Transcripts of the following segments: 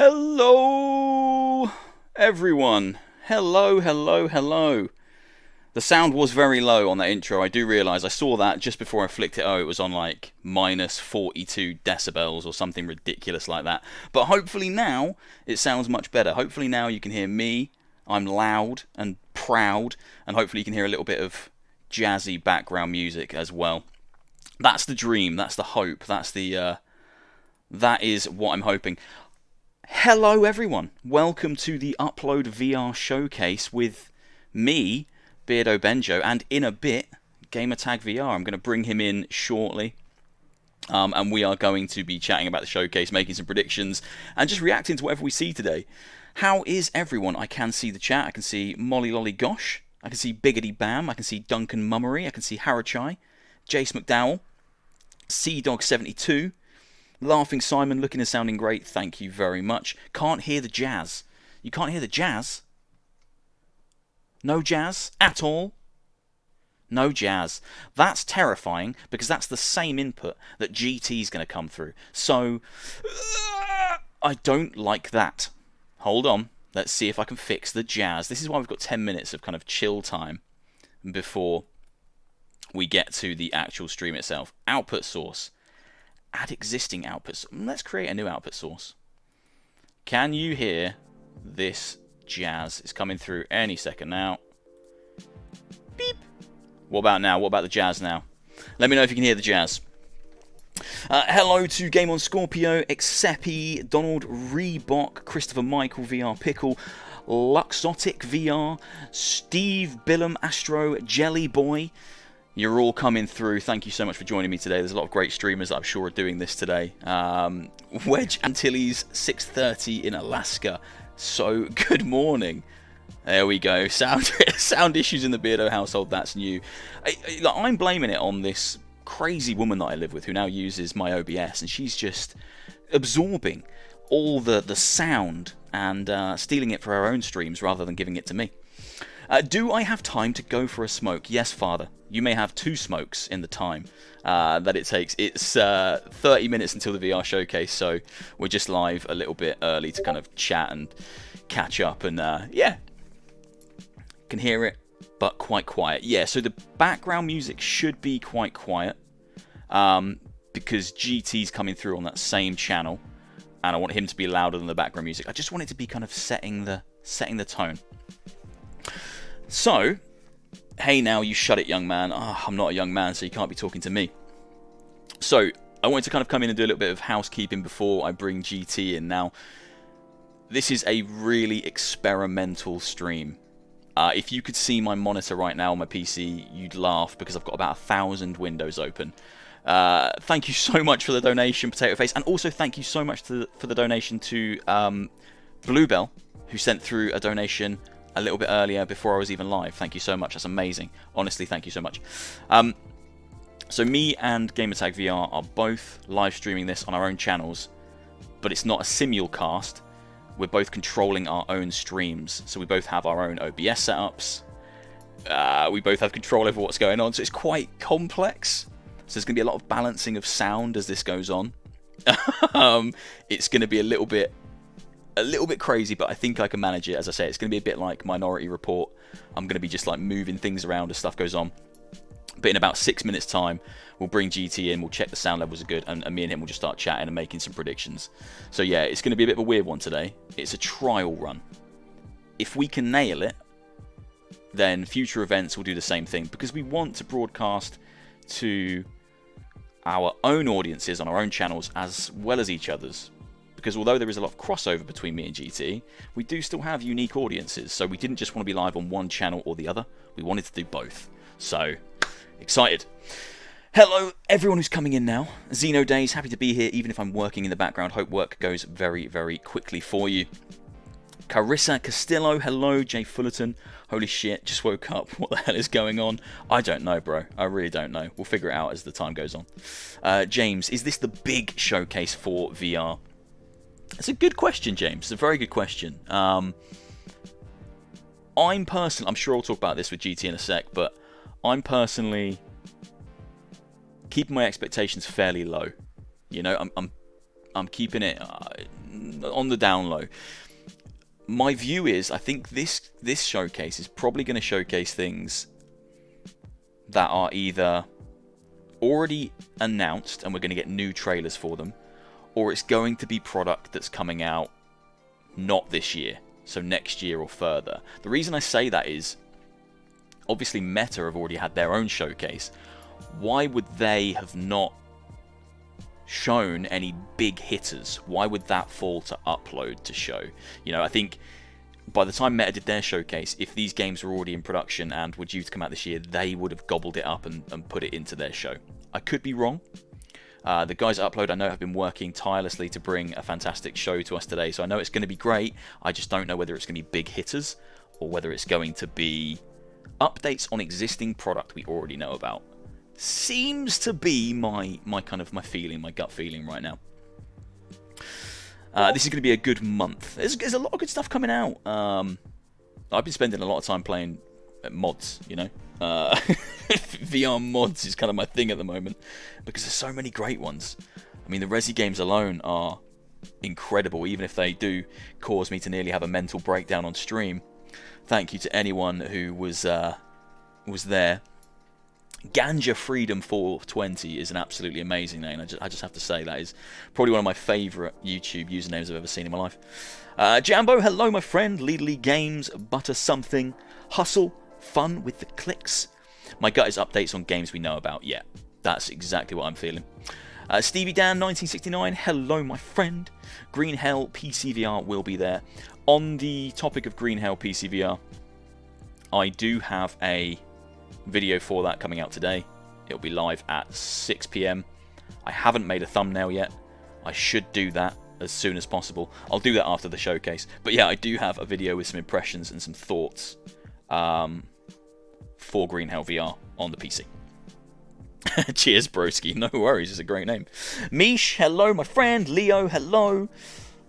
Hello, everyone. Hello. The sound was very low on that intro. I do realise. I saw that just before I flicked it. Oh, it was on like minus 42 decibels or something ridiculous like that. But hopefully now it sounds much better. Hopefully now you can hear me. I'm loud and proud. And hopefully you can hear a little bit of jazzy background music as well. That's the dream. That's the hope. That is what I'm hoping. Hello everyone, welcome to the Upload VR showcase with me, Beardo Benjo, and in a bit, Gamertag VR. I'm going to bring him in shortly, and we are going to be chatting about the showcase, making some predictions, and just reacting to whatever we see today. How is everyone? I can see the chat, I can see Molly Lolly Gosh, I can see Biggity Bam, I can see Duncan Mummery, I can see Harachai, Jace McDowell, CDog72, Laughing Simon, looking and sounding great, thank you very much. Can't hear the jazz. You can't hear the jazz? No jazz at all? No jazz. That's terrifying, because that's the same input that GT's going to come through. So, I don't like that. Hold on, let's see if I can fix the jazz. This is why we've got 10 minutes of kind of chill time before we get to the actual stream itself. Output source. Add existing output. Let's create a new output source. Can you hear this jazz? It's coming through any second now. Beep. What about now? What about the jazz now? Let me know if you can hear the jazz. Hello to Game on Scorpio, Exepi, Donald Reebok, Christopher Michael VR Pickle, Luxotic VR, Steve Billum Astro, Jelly Boy. You're all coming through. Thank you so much for joining me today. There's a lot of great streamers that I'm sure are doing this today. Wedge Antilles 6:30 in Alaska. So good morning. There we go. Sound issues in the Beardo household. That's new. I'm blaming it on this crazy woman that I live with who now uses my OBS, and she's just absorbing all the sound and stealing it for her own streams rather than giving it to me. Do I have time to go for a smoke? Yes, Father. You may have 2 smokes in the time that it takes. It's 30 minutes until the VR showcase, so we're just live a little bit early to kind of chat and catch up. And yeah, can hear it, but quite quiet. Yeah, so the background music should be quite quiet because GT's coming through on that same channel, and I want him to be louder than the background music. I just want it to be kind of setting the tone. So, hey now, you shut it, young man. Oh, I'm not a young man, so you can't be talking to me. So, I wanted to kind of come in and do a little bit of housekeeping before I bring GT in. Now, this is a really experimental stream. If you could see my monitor right now on my PC, you'd laugh because I've got about 1,000 windows open. Thank you so much for the donation, Potato Face, and also thank you so much for the donation to Bluebell, who sent through a donation a little bit earlier before I was even live. Thank you so much. That's amazing. Honestly, thank you so much. So me and Gamertag VR are both live streaming this on our own channels, but it's not a simulcast. We're both controlling our own streams. So we both have our own OBS setups. We both have control over what's going on. So it's quite complex. So there's going to be a lot of balancing of sound as this goes on. It's going to be a little bit crazy, but I think I can manage it. As I say, it's going to be a bit like Minority Report. I'm going to be just like moving things around as stuff goes on. But in about 6 minutes time, we'll bring GT in, we'll check the sound levels are good, and me and him will just start chatting and making some predictions. So yeah, it's going to be a bit of a weird one today. It's a trial run. If we can nail it, then future events will do the same thing, because we want to broadcast to our own audiences on our own channels as well as each other's. Because although there is a lot of crossover between me and GT, we do still have unique audiences. So we didn't just want to be live on one channel or the other. We wanted to do both. So, excited. Hello, everyone who's coming in now. Xeno Days, happy to be here, even if I'm working in the background. Hope work goes very, very quickly for you. Carissa Castillo, hello. Jay Fullerton, holy shit, just woke up. What the hell is going on? I don't know, bro. I really don't know. We'll figure it out as the time goes on. James, is this the big showcase for VR? It's a good question, James. It's a very good question. I'm sure I'll talk about this with GT in a sec, but I'm personally keeping my expectations fairly low. You know, I'm keeping it on the down low. My view is, I think this showcase is probably going to showcase things that are either already announced and we're going to get new trailers for them, or it's going to be product that's coming out not this year, so next year or further. The reason I say that is, obviously Meta have already had their own showcase. Why would they have not shown any big hitters? Why would that fall to Upload to show? You know, I think by the time Meta did their showcase, if these games were already in production and were due to come out this year, they would have gobbled it up and put it into their show. I could be wrong. The guys at Upload, I know, have been working tirelessly to bring a fantastic show to us today, so I know it's going to be great. I just don't know whether it's going to be big hitters or whether it's going to be updates on existing product we already know about. Seems to be my feeling, my gut feeling right now. This is going to be a good month. There's a lot of good stuff coming out. I've been spending a lot of time playing mods, you know. VR mods is kind of my thing at the moment because there's so many great ones. I mean, the Resi games alone are incredible, even if they do cause me to nearly have a mental breakdown on stream. Thank you to anyone who was there. Ganja Freedom 420 is an absolutely amazing name. I just have to say that is probably one of my favourite YouTube usernames I've ever seen in my life. Jambo, hello my friend. Leadly Games, Butter Something, Hustle, Fun with the Clicks. My gut is updates on games we know about. Yeah, that's exactly what I'm feeling. Stevie Dan 1969, hello my friend. Green Hell PCVR will be there. On the topic of Green Hell PCVR, I do have a video for that coming out today. It'll be live at 6 PM. I haven't made a thumbnail yet. I should do that as soon as possible. I'll do that after the showcase. But yeah, I do have a video with some impressions and some thoughts for Green Hell VR on the PC. Cheers, broski. No worries, it's a great name. Mish, hello, my friend. Leo, hello.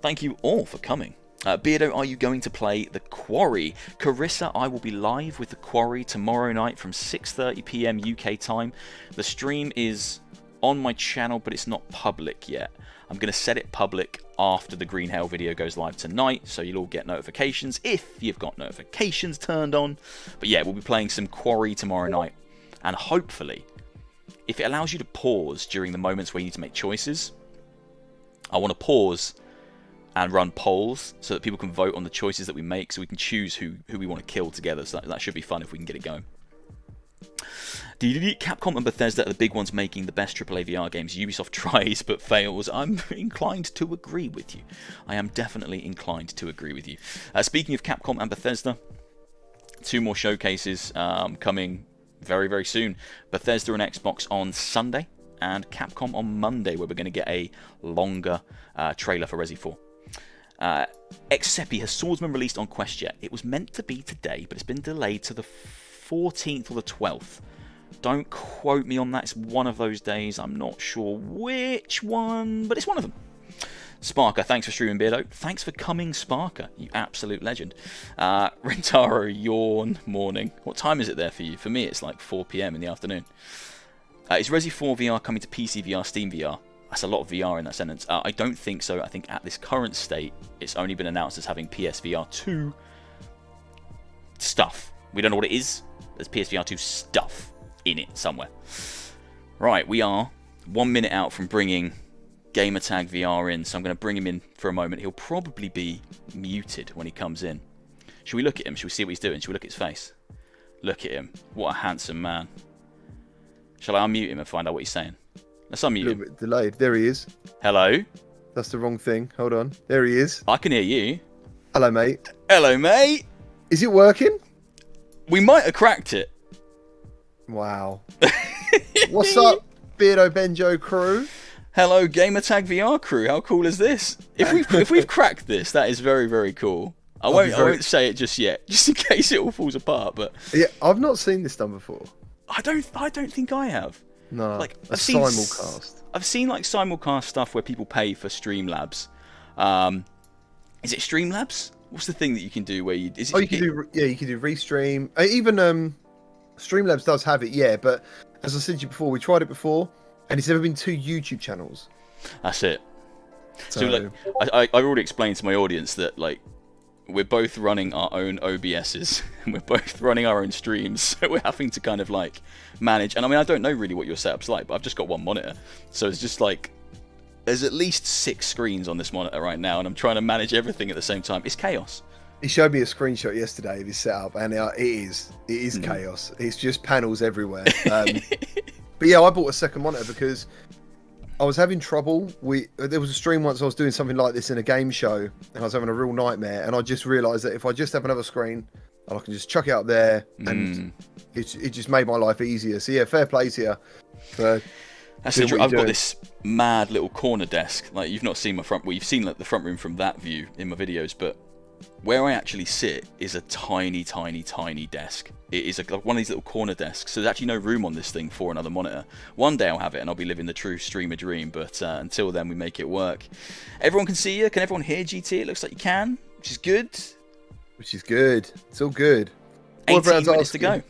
Thank you all for coming. Beardo, are you going to play The Quarry? Carissa, I will be live with The Quarry tomorrow night from 6:30 PM UK time. The stream is on my channel, but it's not public yet. I'm going to set it public after the Green Hell video goes live tonight, so you'll all get notifications if you've got notifications turned on. But yeah, we'll be playing some Quarry tomorrow night, and hopefully, if it allows you to pause during the moments where you need to make choices, I want to pause and run polls so that people can vote on the choices that we make, so we can choose who we want to kill together. So that should be fun if we can get it going. Capcom and Bethesda are the big ones making the best AAA VR games. Ubisoft tries but fails. I'm inclined to agree with you. I am definitely inclined to agree with you. Speaking of Capcom and Bethesda, 2 more showcases coming very, very soon. Bethesda and Xbox on Sunday, and Capcom on Monday, where we're going to get a longer trailer for Resi 4. Excepi, has Swordsman released on Quest yet? It was meant to be today, but it's been delayed to the 14th or the 12th. Don't quote me on that. It's one of those days. I'm not sure which one, but it's one of them. Sparker, thanks for streaming, Beardo. Thanks for coming, Sparker. You absolute legend. Rentaro, yawn, morning. What time is it there for you? For me, it's like 4 PM in the afternoon. Is Resi 4 VR coming to PC VR, Steam VR? That's a lot of VR in that sentence. I don't think so. I think at this current state, it's only been announced as having PSVR2 stuff. We don't know what it is. There's PSVR2 stuff in it somewhere. Right, we are 1 minute out from bringing Gamertag VR in, so I'm going to bring him in for a moment. He'll probably be muted when he comes in. Should we look at him? Should we see what he's doing? Should we look at his face? Look at him. What a handsome man. Shall I unmute him and find out what he's saying? Let's unmute him. A little bit delayed. There he is. Hello. That's the wrong thing. Hold on. There he is. I can hear you. Hello, mate. Hello, mate. Is it working? We might have cracked it. Wow. What's up, Beardo Benjo crew? Hello, Gamertag VR crew. How cool is this? If we've cracked this, that is very, very cool. I won't say it just yet, just in case it all falls apart. But yeah, I've not seen this done before. I don't think I have. No, like I've seen simulcast. I've seen like simulcast stuff where people pay for Streamlabs. Is it Streamlabs? What's the thing that you can do where you? You can do Restream. Even Streamlabs does have it, yeah. But as I said to you before, we tried it before, and it's never been 2 YouTube channels. That's it. So like, I already explained to my audience that like we're both running our own OBSs and we're both running our own streams, so we're having to kind of like manage. And I mean, I don't know really what your setup's like, but I've just got one monitor, so it's just like there's at least 6 screens on this monitor right now, and I'm trying to manage everything at the same time. It's chaos. He showed me a screenshot yesterday of his setup, and it is chaos. It's just panels everywhere. But yeah, I bought a second monitor because I was having trouble. There was a stream once I was doing something like this in a game show, and I was having a real nightmare. And I just realised that if I just have another screen, and I can just chuck it up there, and it just made my life easier. So yeah, fair play to you. That's true. I've got this mad little corner desk. Like you've not seen my front. Well, you've seen like the front room from that view in my videos, but where I actually sit is a tiny, tiny, tiny desk. It is like one of these little corner desks. So there's actually no room on this thing for another monitor. One day I'll have it and I'll be living the true streamer dream. But until then, we make it work. Everyone can see you. Can everyone hear GT? It looks like you can, which is good. Which is good. It's all good. 18 minutes to go.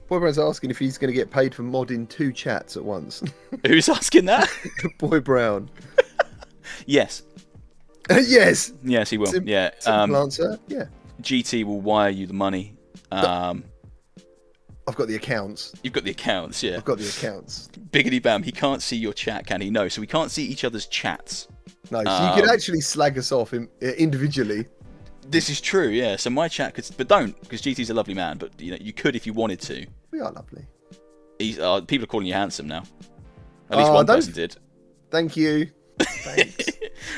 Boy Brown's asking if he's going to get paid for modding 2 chats at once. Who's asking that? Boy Brown. Yes. Yes. Yes, he will. Yeah. Simple answer. Yeah. GT will wire you the money. I've got the accounts. You've got the accounts, yeah. I've got the accounts. Biggity bam. He can't see your chat, can he? No. So we can't see each other's chats. No. So you could actually slag us off individually. This is true, yeah. So my chat could, but don't, because GT's a lovely man. But you know, you could if you wanted to. We are lovely. People are calling you handsome now. At least one person did. Thank you. Thanks.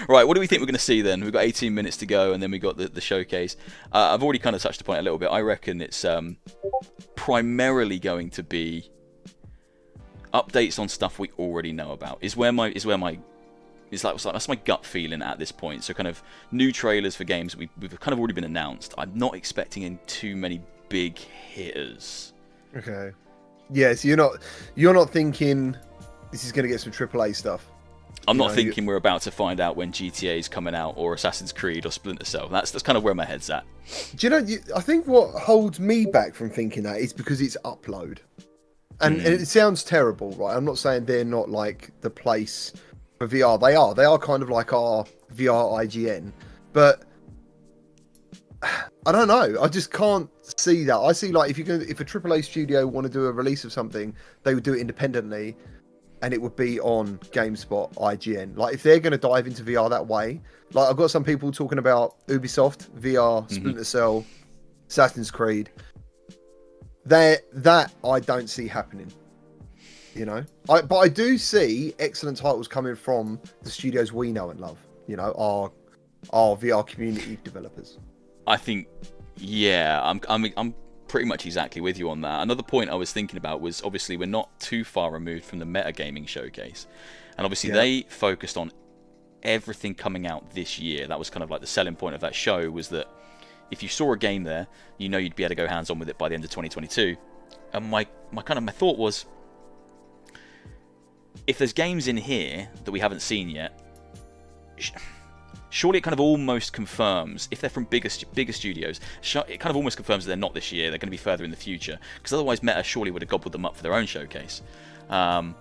Right, what do we think we're going to see then? We've got 18 minutes to go, and then we've got the showcase. I've already kind of touched upon it a little bit. I reckon it's primarily going to be updates on stuff we already know about. That's my gut feeling at this point. So kind of new trailers for games that we've kind of already been announced. I'm not expecting in too many big hitters. Okay. Yeah, so you're not thinking this is going to get some AAA stuff. I'm not thinking we're about to find out when GTA is coming out, or Assassin's Creed, or Splinter Cell. That's kind of where my head's at. Do you know? I think what holds me back from thinking that is because it's upload, and it sounds terrible, right? I'm not saying they're not like the place for VR. They are kind of like our VR IGN, but I don't know. I just can't see that. I see like if a AAA studio want to do a release of something, they would do it independently. And it would be on GameSpot, IGN. Like, if they're going to dive into VR that way, like, I've got some people talking about Ubisoft, VR, Splinter Cell, Assassin's Creed. That I don't see happening. You know? But I do see excellent titles coming from the studios we know and love. You know, our VR community developers. I think, yeah, I'm pretty much exactly with you on that. Another point I was thinking about was obviously we're not too far removed from the metagaming showcase, and obviously they focused on everything coming out this year. That was kind of like the selling point of that show, was that if you saw a game there, you know you'd be able to go hands on with it by the end of 2022. And my thought was, if there's games in here that we haven't seen yet, surely it kind of almost confirms, if they're from bigger studios, it kind of almost confirms that they're not this year, they're going to be further in the future. Because otherwise Meta surely would have gobbled them up for their own showcase. Or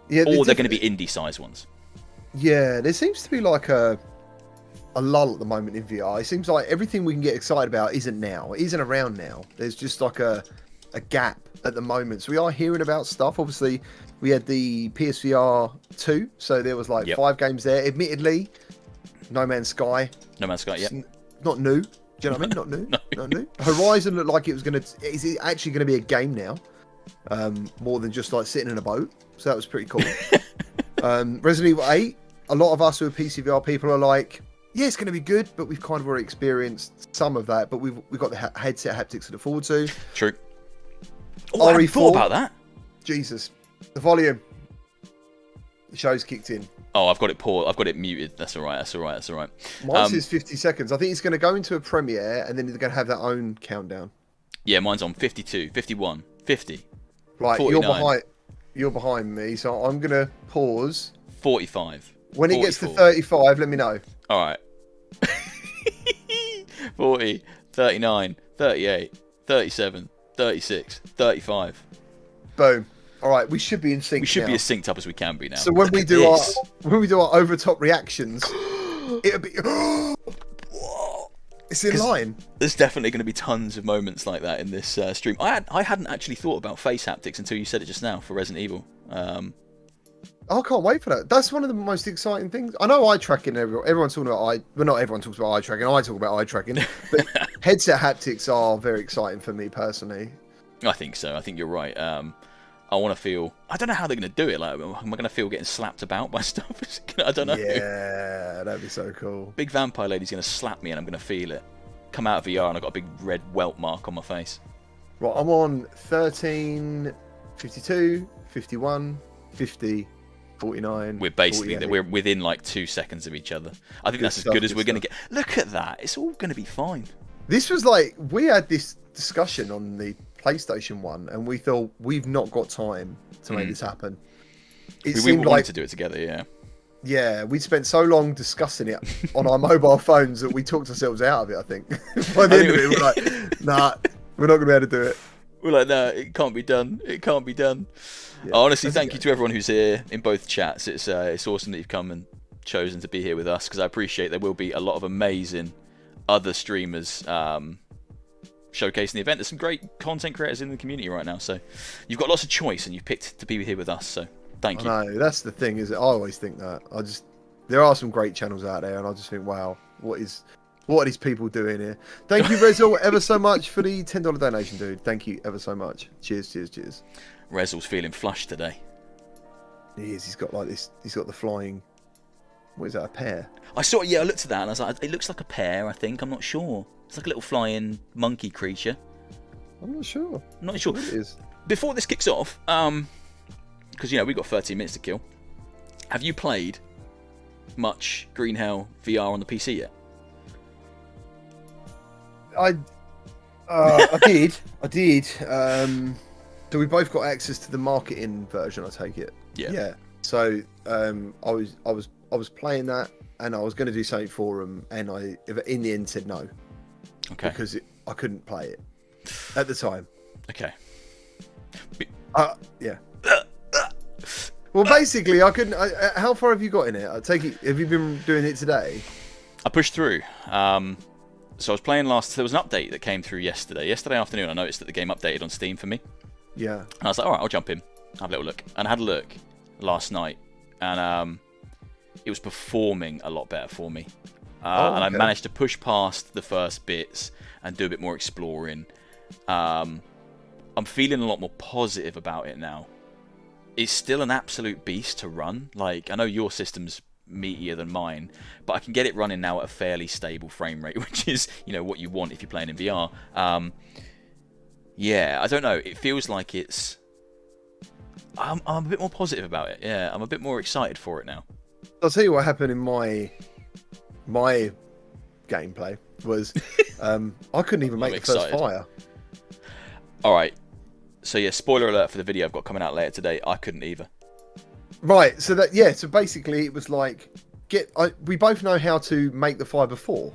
they're going to be indie-sized ones. Yeah, there seems to be like a lull at the moment in VR. It seems like everything we can get excited about isn't now. It isn't around now. There's just like a gap at the moment. So we are hearing about stuff. Obviously, we had the PSVR2, so there was like 5 games there. Admittedly, No Man's Sky, yeah. Not new. Do you know what I mean? Not new. Not new. Horizon looked like it was is it actually going to be a game now? More than just like sitting in a boat. So that was pretty cool. Resident Evil 8, a lot of us who are PCVR people are like, yeah, it's going to be good, but we've kind of already experienced some of that, but we've got the headset haptics to look forward to. True. Oh, I hadn't thought about that. Jesus. The volume. The show's kicked in. Oh, I've got it paused. I've got it muted. That's all right. Mine says 50 seconds. I think it's going to go into a premiere, and then they're going to have their own countdown. Yeah, mine's on 52, 51, 50. Right, 49. You're behind me, so I'm going to pause. 45. When 44. It gets to 35, let me know. All right. 40, 39, 38, 37, 36, 35. Boom. All right, we should be in sync. We should be as synced up as we can be now. So when we do our over top reactions, It'll be. It's in line. There's definitely going to be tons of moments like that in this stream. I hadn't actually thought about face haptics until you said it just now for Resident Evil. I can't wait for that. That's one of the most exciting things. I know eye tracking. Everyone's talking about eye. Well, not everyone talks about eye tracking. I talk about eye tracking. But headset haptics are very exciting for me personally. I think so. I think you're right. I want to feel. I don't know how they're going to do it. Like, am I going to feel getting slapped about by stuff? I don't know. Yeah, that'd be so cool. Big vampire lady's going to slap me, and I'm going to feel it. Come out of VR, and I've got a big red welt mark on my face. Right, I'm on 13, 52, 51, 50, 49. We're basically 48. we're within like 2 seconds of each other. I think that's as good as we're going to get. Look at that. It's all going to be fine. This was like we had this discussion on the PlayStation 1, and we thought we've not got time to make this happen. We wanted to do it together, yeah. Yeah, we spent so long discussing it on our mobile phones that we talked ourselves out of it, I think. By the end of it, we're like, nah, we're not going to be able to do it. We're like, no, it can't be done. It can't be done. Yeah, honestly, thank you to everyone who's here in both chats. It's awesome that you've come and chosen to be here with us, because I appreciate there will be a lot of amazing other streamers showcasing the event. There's some great content creators in the community right now, so you've got lots of choice, and you've picked to be here with us, so thank you. I know, that's the thing, is I always think that. There are some great channels out there, and I just think, wow, what are these people doing here? Thank you, Rezel, ever so much for the $10 donation, dude. Thank you ever so much. Cheers, cheers, cheers. Rezel's feeling flushed today. He is. He's got like this. He's got the flying. What is that? A pear? I saw it. Yeah, I looked at that and I was like, it looks like a pear. I think. I'm not sure. It's like a little flying monkey creature. I'm not sure. I'm not sure. What it is. Before this kicks off, because we've got 13 minutes to kill. Have you played much Green Hell VR on the PC yet? I did. I did. So we both got access to the marketing version, I take it. Yeah. Yeah. So I was playing that, and I was going to do something for them, and I in the end said no. Okay. Because I couldn't play it at the time. Okay. Yeah. Well, basically, I couldn't. How far have you got in it? I take it. Have you been doing it today? I pushed through. So I was playing last. There was an update that came through yesterday. Yesterday afternoon, I noticed that the game updated on Steam for me. Yeah. And I was like, all right, I'll jump in, have a little look. And I had a look last night, and it was performing a lot better for me. And I managed to push past the first bits and do a bit more exploring. I'm feeling a lot more positive about it now. It's still an absolute beast to run. Like, I know your system's meatier than mine, but I can get it running now at a fairly stable frame rate, which is, what you want if you're playing in VR. Yeah, I don't know. It feels like it's... I'm a bit more positive about it. Yeah, I'm a bit more excited for it now. I'll tell you what happened in my gameplay was I couldn't even make the first fire. All right. So yeah, spoiler alert for the video I've got coming out later today. I couldn't either. Right. So so basically it was like we both know how to make the fire before.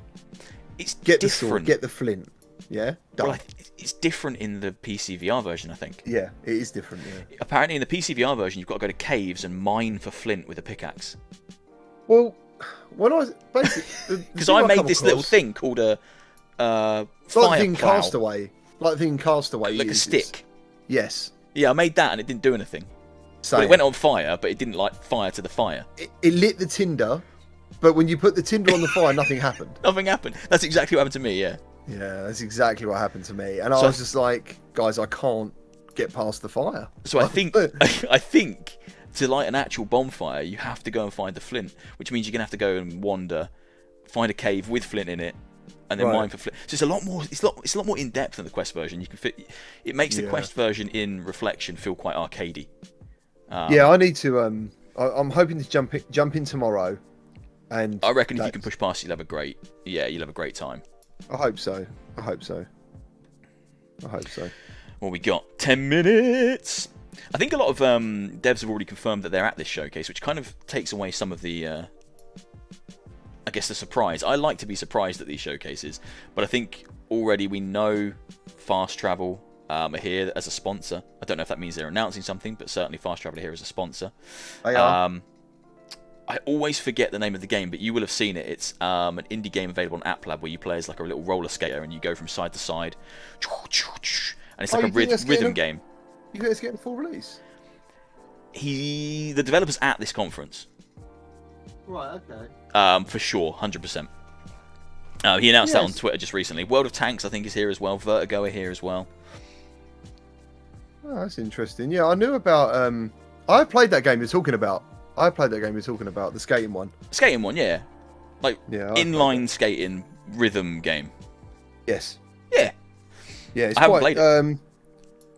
It's get different. The sword, get the flint. Yeah. Done. Well, it's different in the PCVR version, I think. Yeah, it is different. Yeah. Apparently, in the PCVR version, you've got to go to caves and mine for flint with a pickaxe. Well, when I was basically because I made this little thing called a fire thing plow. Castaway, like the thing Castaway, like uses. a stick. Yes. Yeah, I made that and it didn't do anything. Well, it went on fire, but it didn't light fire to the fire. It lit the tinder, but when you put the tinder on the fire, nothing happened. Nothing happened. That's exactly what happened to me. Yeah. Yeah, that's exactly what happened to me, and I was just like, guys, I can't get past the fire. So I think to light an actual bonfire, you have to go and find the flint, which means you're gonna have to go and wander, find a cave with flint in it, and then mine for flint. So it's a lot more. It's a lot more in depth than the Quest version. You can fit. It makes the Quest version in Reflection feel quite arcadey. Yeah, I need to. I'm hoping to jump in tomorrow, and I reckon if you can push past, you'll have a great time. I hope so. Well, we got 10 minutes. I think a lot of devs have already confirmed that they're at this showcase, which kind of takes away some of the, I guess, the surprise. I like to be surprised at these showcases, but I think already we know Fast Travel are here as a sponsor. I don't know if that means they're announcing something, but certainly Fast Travel are here as a sponsor. They are. I always forget the name of the game, but you will have seen it. It's an indie game available on App Lab where you play as like a little roller skater and you go from side to side. And it's like a rhythm game. You think it's getting full release? The developer's at this conference. Right, okay. For sure, 100%. He announced that on Twitter just recently. World of Tanks, I think, is here as well. Vertigo are here as well. Oh, that's interesting. Yeah, I knew about... I played that game you're talking about. The skating one. Skating one, yeah. Like, inline skating rhythm game. Yes. Yeah. Yeah, it's I haven't played it.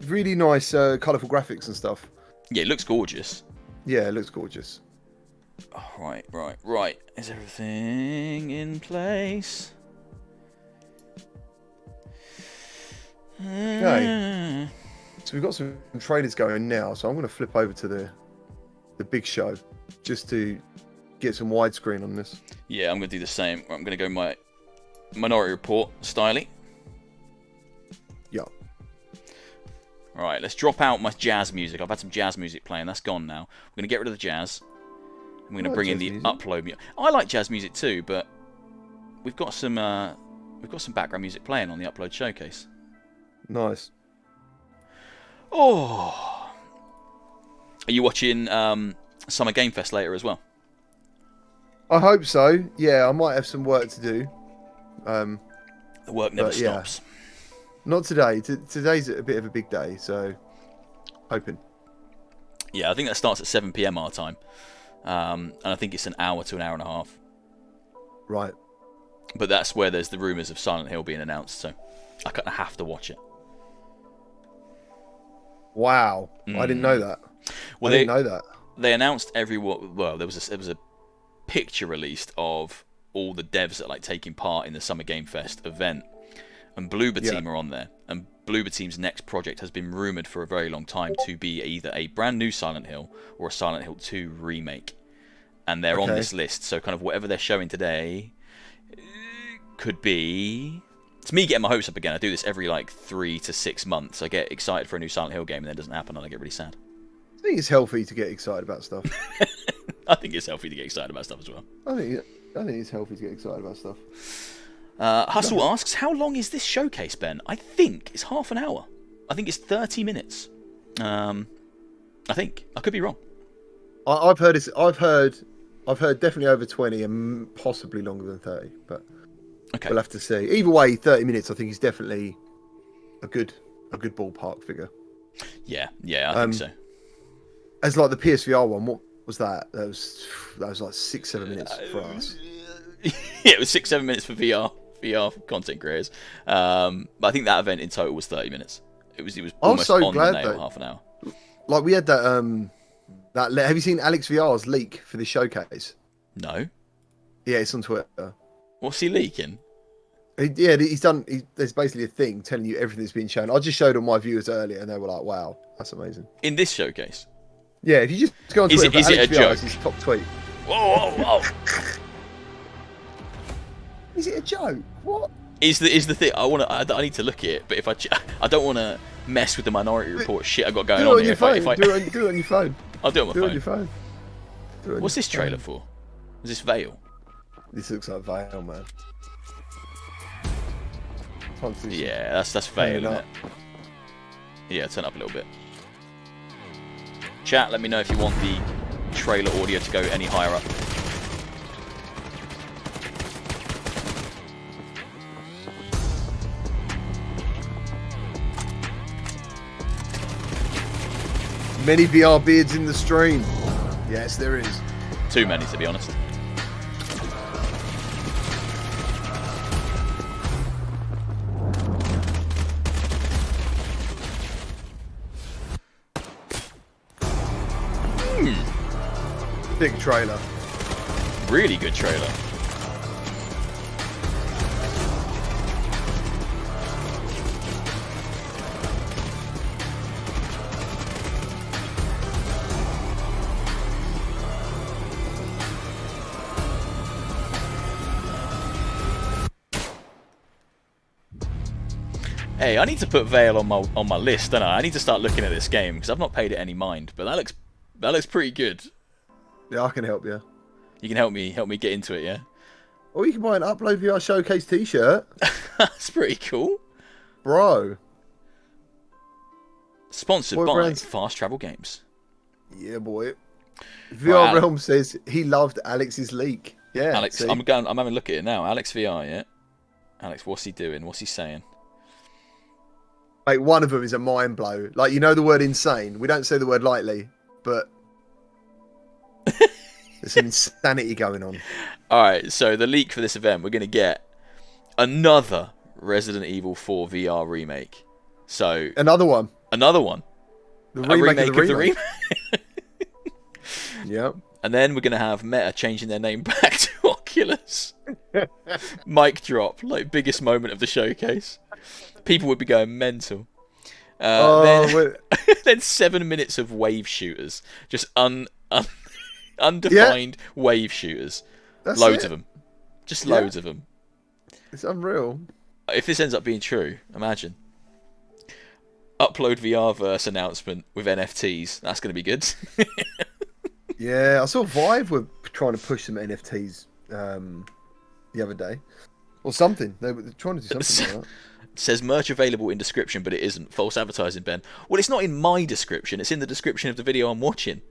Really nice, colourful graphics and stuff. Yeah, it looks gorgeous. Yeah, it looks gorgeous. Oh, right. Is everything in place? Okay. So we've got some trailers going now, so I'm going to flip over to the big show just to get some widescreen on this. Yeah, I'm going to do the same. I'm going to go my Minority Report styley. Yeah. Alright, let's drop out my jazz music. I've had some jazz music playing. That's gone now. We're going to get rid of the jazz. I'm going to bring in the upload music. I like jazz music too, but we've got some background music playing on the upload showcase. Nice. Oh, are you watching Summer Game Fest later as well? I hope so. Yeah, I might have some work to do. The work never stops. Not today. Today's a bit of a big day, so hoping. Yeah, I think that starts at 7 PM our time. And I think it's an hour to an hour and a half. Right. But that's where there's the rumours of Silent Hill being announced, so I kind of have to watch it. Wow. I didn't know that. Well, I didn't know that. They announced there was a picture released of all the devs that are like taking part in the Summer Game Fest event. And Bloober Team are on there. And Bloober Team's next project has been rumoured for a very long time to be either a brand new Silent Hill or a Silent Hill 2 remake. And they're on this list. So kind of whatever they're showing today could be... It's me getting my hopes up again. I do this every like 3 to 6 months. I get excited for a new Silent Hill game and then it doesn't happen and I get really sad. I think it's healthy to get excited about stuff. I think it's healthy to get excited about stuff as well. I think it's healthy to get excited about stuff. Hustle asks, how long is this showcase, Ben? I think it's half an hour. I think it's 30 minutes. I think. I could be wrong. I've heard definitely over 20 and possibly longer than 30, but we'll have to see. Either way, 30 minutes I think is definitely a good ballpark figure. Yeah, I think so. As like the PSVR one, what was that? That was like 6-7 minutes for us. Yeah, it was 6-7 minutes for VR content creators. But I think that event in total was 30 minutes. It was almost on the nail, half an hour. Like we had that have you seen Alex VR's leak for the showcase? No. Yeah, it's on Twitter. What's he leaking? There's basically a thing telling you everything that's been shown. I just showed all my viewers earlier and they were like, wow, that's amazing. In this showcase? Yeah, if you just go on Twitter, is it a joke? His top tweet. Whoa. Is it a joke? What? Is the thing? I need to look at it, but if I don't want to mess with the Minority Report shit I got going on here. Do it on your phone. I'll do it on my phone. Do it on your phone. What's this trailer for? Is this Veil? This looks like Veil, man. Yeah, that's Veil, isn't it? Yeah, turn up a little bit. Chat, let me know if you want the trailer audio to go any higher up. Many VR beards in the stream. Yes, there is. Too many, to be honest. Big trailer. Really good trailer. Hey, I need to put Veil on my list, don't I? I need to start looking at this game because I've not paid it any mind, but that looks pretty good. Yeah, I can help you. You can help me get into it, yeah? Or you can buy an Upload VR Showcase t-shirt. That's pretty cool. Bro. Sponsored What by brands? Fast Travel Games. Yeah, boy. VR Right, Realm says he loved Alex's leak. Yeah, Alex, see? I'm having a look at it now. Alex VR, yeah? Alex, what's he doing? What's he saying? Mate, one of them is a mind blow. Like, you know the word insane. We don't say the word lightly, but there's some insanity going on. Alright, so the leak for this event, we're going to get another Resident Evil 4 VR remake. So Another one. another one. The A remake of the remake. Yeah. And then we're going to have Meta changing their name back to Oculus. Mic drop, like biggest moment of the showcase. People would be going mental. Then 7 minutes of wave shooters. Just undefined wave shooters. That's loads it. of them. Just loads of them. It's unreal. If this ends up being true, imagine. Upload VR verse announcement with NFTs. That's going to be good. Yeah, I saw Vive were trying to push some NFTs the other day. Or something. They were trying to do something like that. Says merch available in description, but it isn't. False advertising, Ben. Well, it's not in my description. It's in the description of the video I'm watching.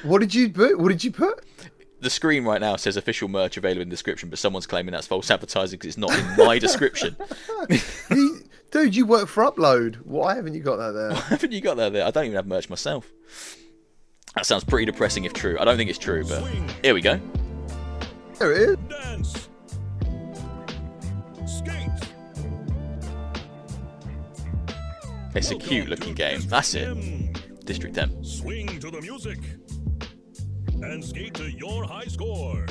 What did you put? What did you put? The screen right now says official merch available in description, but someone's claiming that's false advertising because it's not in my description. Dude, you work for Upload. Why haven't you got that there? Why haven't you got that there? I don't even have merch myself. That sounds pretty depressing if true. I don't think it's true, but here we go. There it is. Dance. Skate. It's a cute looking game. That's it. District M. Swing to the music. And skate to your high score.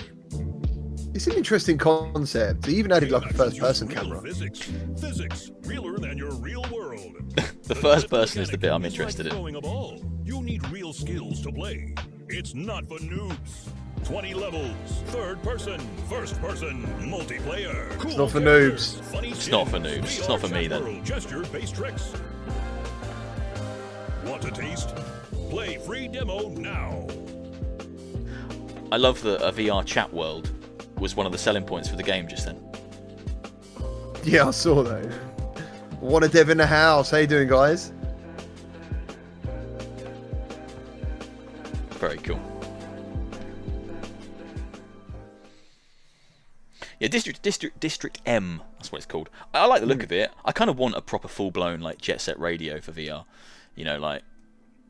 It's an interesting concept. They even added like a first-person camera. Physics realer than your real world. The first person is the bit I'm interested in. Throwing a ball. You need real skills to play. It's not for noobs. 20 levels, third person, first person, multiplayer. Cool It's not for noobs. It's not for noobs. It's not for me then. Gesture-based tricks. Want a taste? Play free demo now. I love that a VR chat world was one of the selling points for the game just then. Yeah, I saw that. Want a dev in the house. How you doing, guys? Very cool. Yeah, District M. That's what it's called. I like the look of it. I kind of want a proper full-blown like Jet Set Radio for VR. You know, like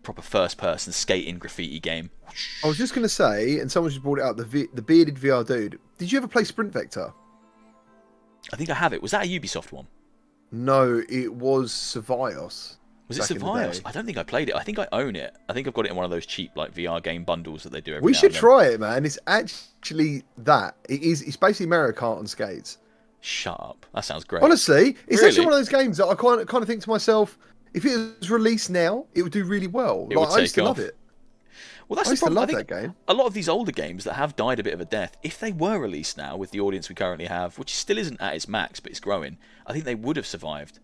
proper first-person skating graffiti game. I was just going to say, and someone just brought it out, the bearded VR dude. Did you ever play Sprint Vector? I think I have it. Was that a Ubisoft one? No, it was Survios. Was it back in the Survios? day. I don't think I played it. I think I own it. I think I've got it in one of those cheap like VR game bundles that they do every We now should and then. try it, man. It's actually that. It's basically Mario Kart on skates. Shut up. That sounds great. Honestly, it's Really? actually one of those games that I kind of think to myself, if it was released now, it would do really well. It would I used take to off. love it. Well, that's I the used to problem. love I think that game. a lot of these older games that have died a bit of a death, if they were released now with the audience we currently have, which still isn't at its max, but it's growing, I think they would have survived.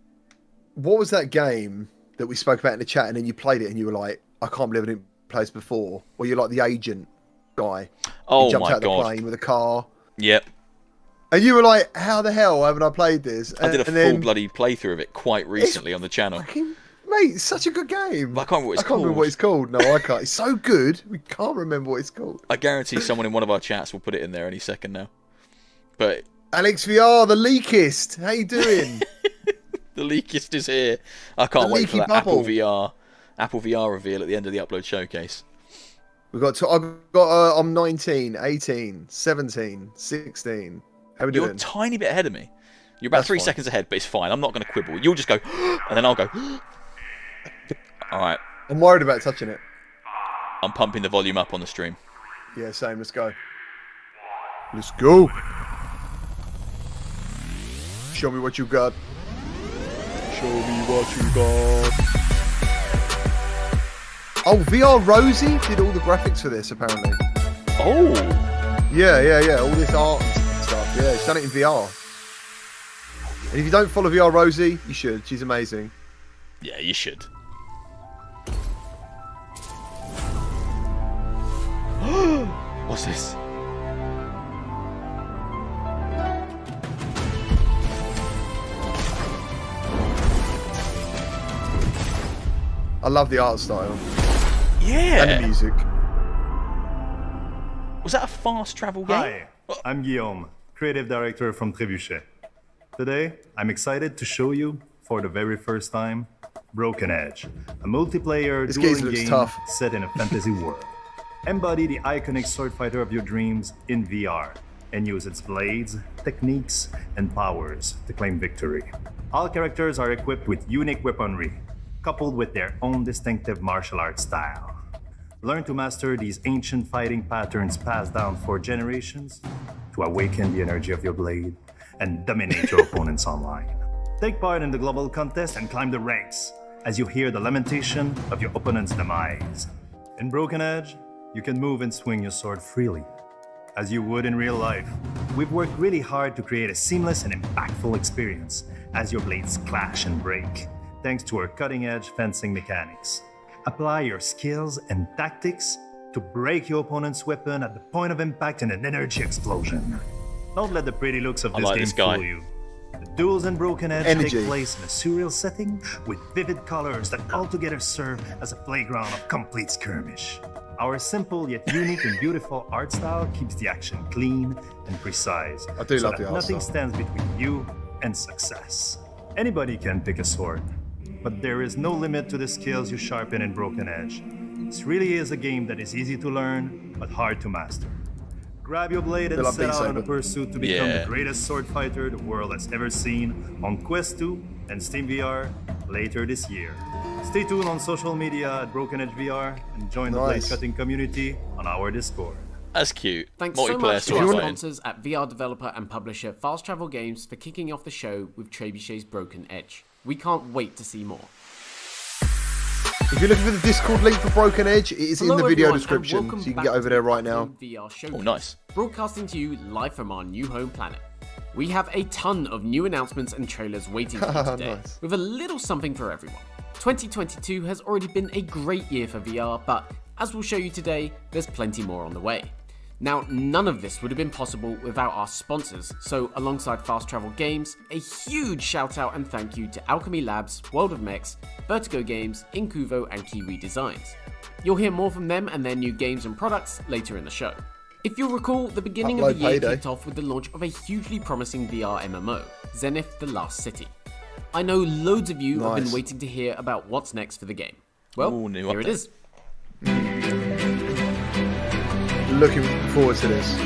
What was that game that we spoke about in the chat, and then you played it and you were like, I can't believe I didn't play this before? Or you're like the agent guy. Oh He jumped my out of the god. plane with a car. Yep. And you were like, how the hell haven't I played this? I did a and full then, bloody playthrough of it quite recently on the channel. fucking, mate, it's such a good game. But I can't remember what it's I can't remember called. what it's called. No, I can't. It's so good. We can't remember what it's called. I guarantee someone in one of our chats will put it in there any second now. But Alex VR, the leakist. How you doing? the leakist is here. I can't The wait for leaky that bubble. Apple VR reveal at the end of the upload showcase. I'm 19, 18, 17, 16. How we You're a doing? tiny bit ahead of me. You're about That's 3 fine. seconds ahead, but it's fine. I'm not going to quibble. You'll just go, and then I'll go. All right. I'm worried about touching it. I'm pumping the volume up on the stream. Yeah, same. Let's go. Let's go. Show me what you got. Show me what you got. Oh, VR Rosie did all the graphics for this, apparently. Oh. Yeah. All this art and stuff. Yeah, she's done it in VR. And if you don't follow VR Rosie, you should. She's amazing. Yeah, you should. What's this? I love the art style Yeah. and the music. Was that a fast travel game? Hi, I'm Guillaume, creative director from Trebuchet. Today, I'm excited to show you, for the very first time, Broken Edge, a multiplayer This game dueling looks game tough. set in a fantasy world. Embody the iconic sword fighter of your dreams in VR and use its blades, techniques, and powers to claim victory. All characters are equipped with unique weaponry, coupled with their own distinctive martial arts style. Learn to master these ancient fighting patterns passed down for generations to awaken the energy of your blade and dominate your opponents online. Take part in the global contest and climb the ranks as you hear the lamentation of your opponent's demise. In Broken Edge, you can move and swing your sword freely, as you would in real life. We've worked really hard to create a seamless and impactful experience as your blades clash and break, thanks to our cutting-edge fencing mechanics. Apply your skills and tactics to break your opponent's weapon at the point of impact in an energy explosion. Don't let the pretty looks of I this like game this guy. fool you. The duels in Broken Edge Energy. take place in a surreal setting with vivid colors that altogether serve as a playground of complete skirmish. Our simple yet unique and beautiful art style keeps the action clean and precise, I do so love that the art nothing style. stands between you and success. Anybody can pick a sword, but there is no limit to the skills you sharpen in Broken Edge. This really is a game that is easy to learn, but hard to master. Grab your blade and love set being out on a cyber. pursuit to become Yeah. the greatest sword fighter the world has ever seen on Quest 2 and Steam VR later this year. Stay tuned on social media at Broken Edge VR and join the blade Nice. cutting community on our Discord. That's cute. Thanks so Multiplayer much to sword our fighting. sponsors at VR developer and publisher Fast Travel Games for kicking off the show with Trebuchet's Broken Edge. We can't wait to see more. If you're looking for the Discord link for Broken Edge, it is in Hello the video everyone, and description, welcome so you can back get over to there the right now. VR Showcase, Oh, nice. Broadcasting to you live from our new home planet. We have a ton of new announcements and trailers waiting for you today, Nice. with a little something for everyone. 2022 has already been a great year for VR, but as we'll show you today, there's plenty more on the way. Now, none of this would have been possible without our sponsors, so alongside Fast Travel Games, a huge shout out and thank you to Alchemy Labs, World of Mechs, Vertigo Games, Incuvo and Kiwi Designs. You'll hear more from them and their new games and products later in the show. If you'll recall, the beginning of Upload the year Payday. kicked off with the launch of a hugely promising VR MMO, Zenith: The Last City. I know loads of you have been Nice. waiting to hear about what's next for the game. Well, Ooh, new here it update. is. Looking forward to this.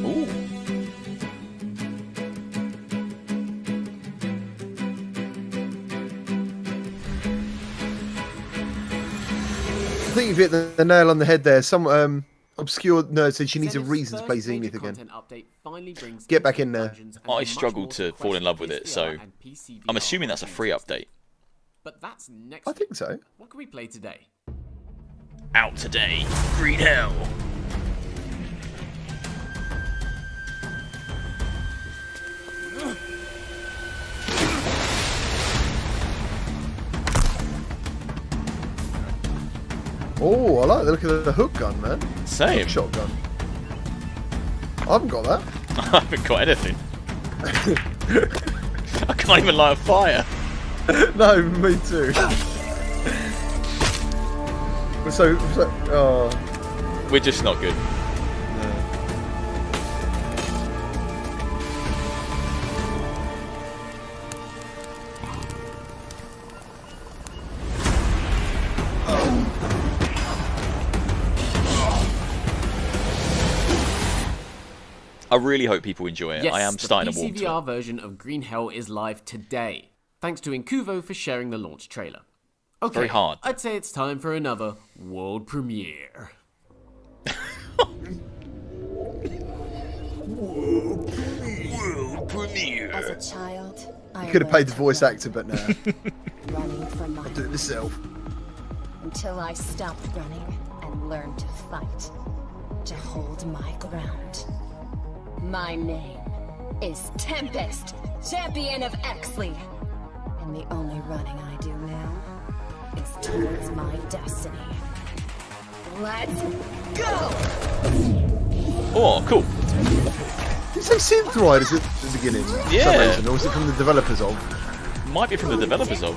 Ooh. I think you've hit the nail on the head there. Some obscure nerd said she needs a Zenith's reason to play first major Zenith again. content update finally brings Get back in there. dungeons and I much struggled more to Quest, fall in love with it, PSVR, so and PCVR I'm assuming that's a free options. update. But that's next I week. think so. What can we play today? Out today. Green Hell. Oh, I like the look of the hook gun, man. Same. Hook shotgun. I haven't got that. I haven't got anything. I can't even light a fire. No, me too. so We're just not good. I really hope people enjoy it. Yes, I am starting to the warm to it. PCVR version of Green Hell is live today. Thanks to Incuvo for sharing the launch trailer. Okay, Very hard. I'd say it's time for another world premiere. World premiere. As a child, I You could have paid the learned voice to run, actor, but no. running from my I'll do it myself. until I stopped running and learned to fight, to hold my ground. My name is Tempest, champion of Exley, and the only running I do now is towards my destiny. Let's go! Oh, cool. Did you say Synth Riders at the beginning? For some Yeah. reason, or was it from the developers of? Might be from the developers of.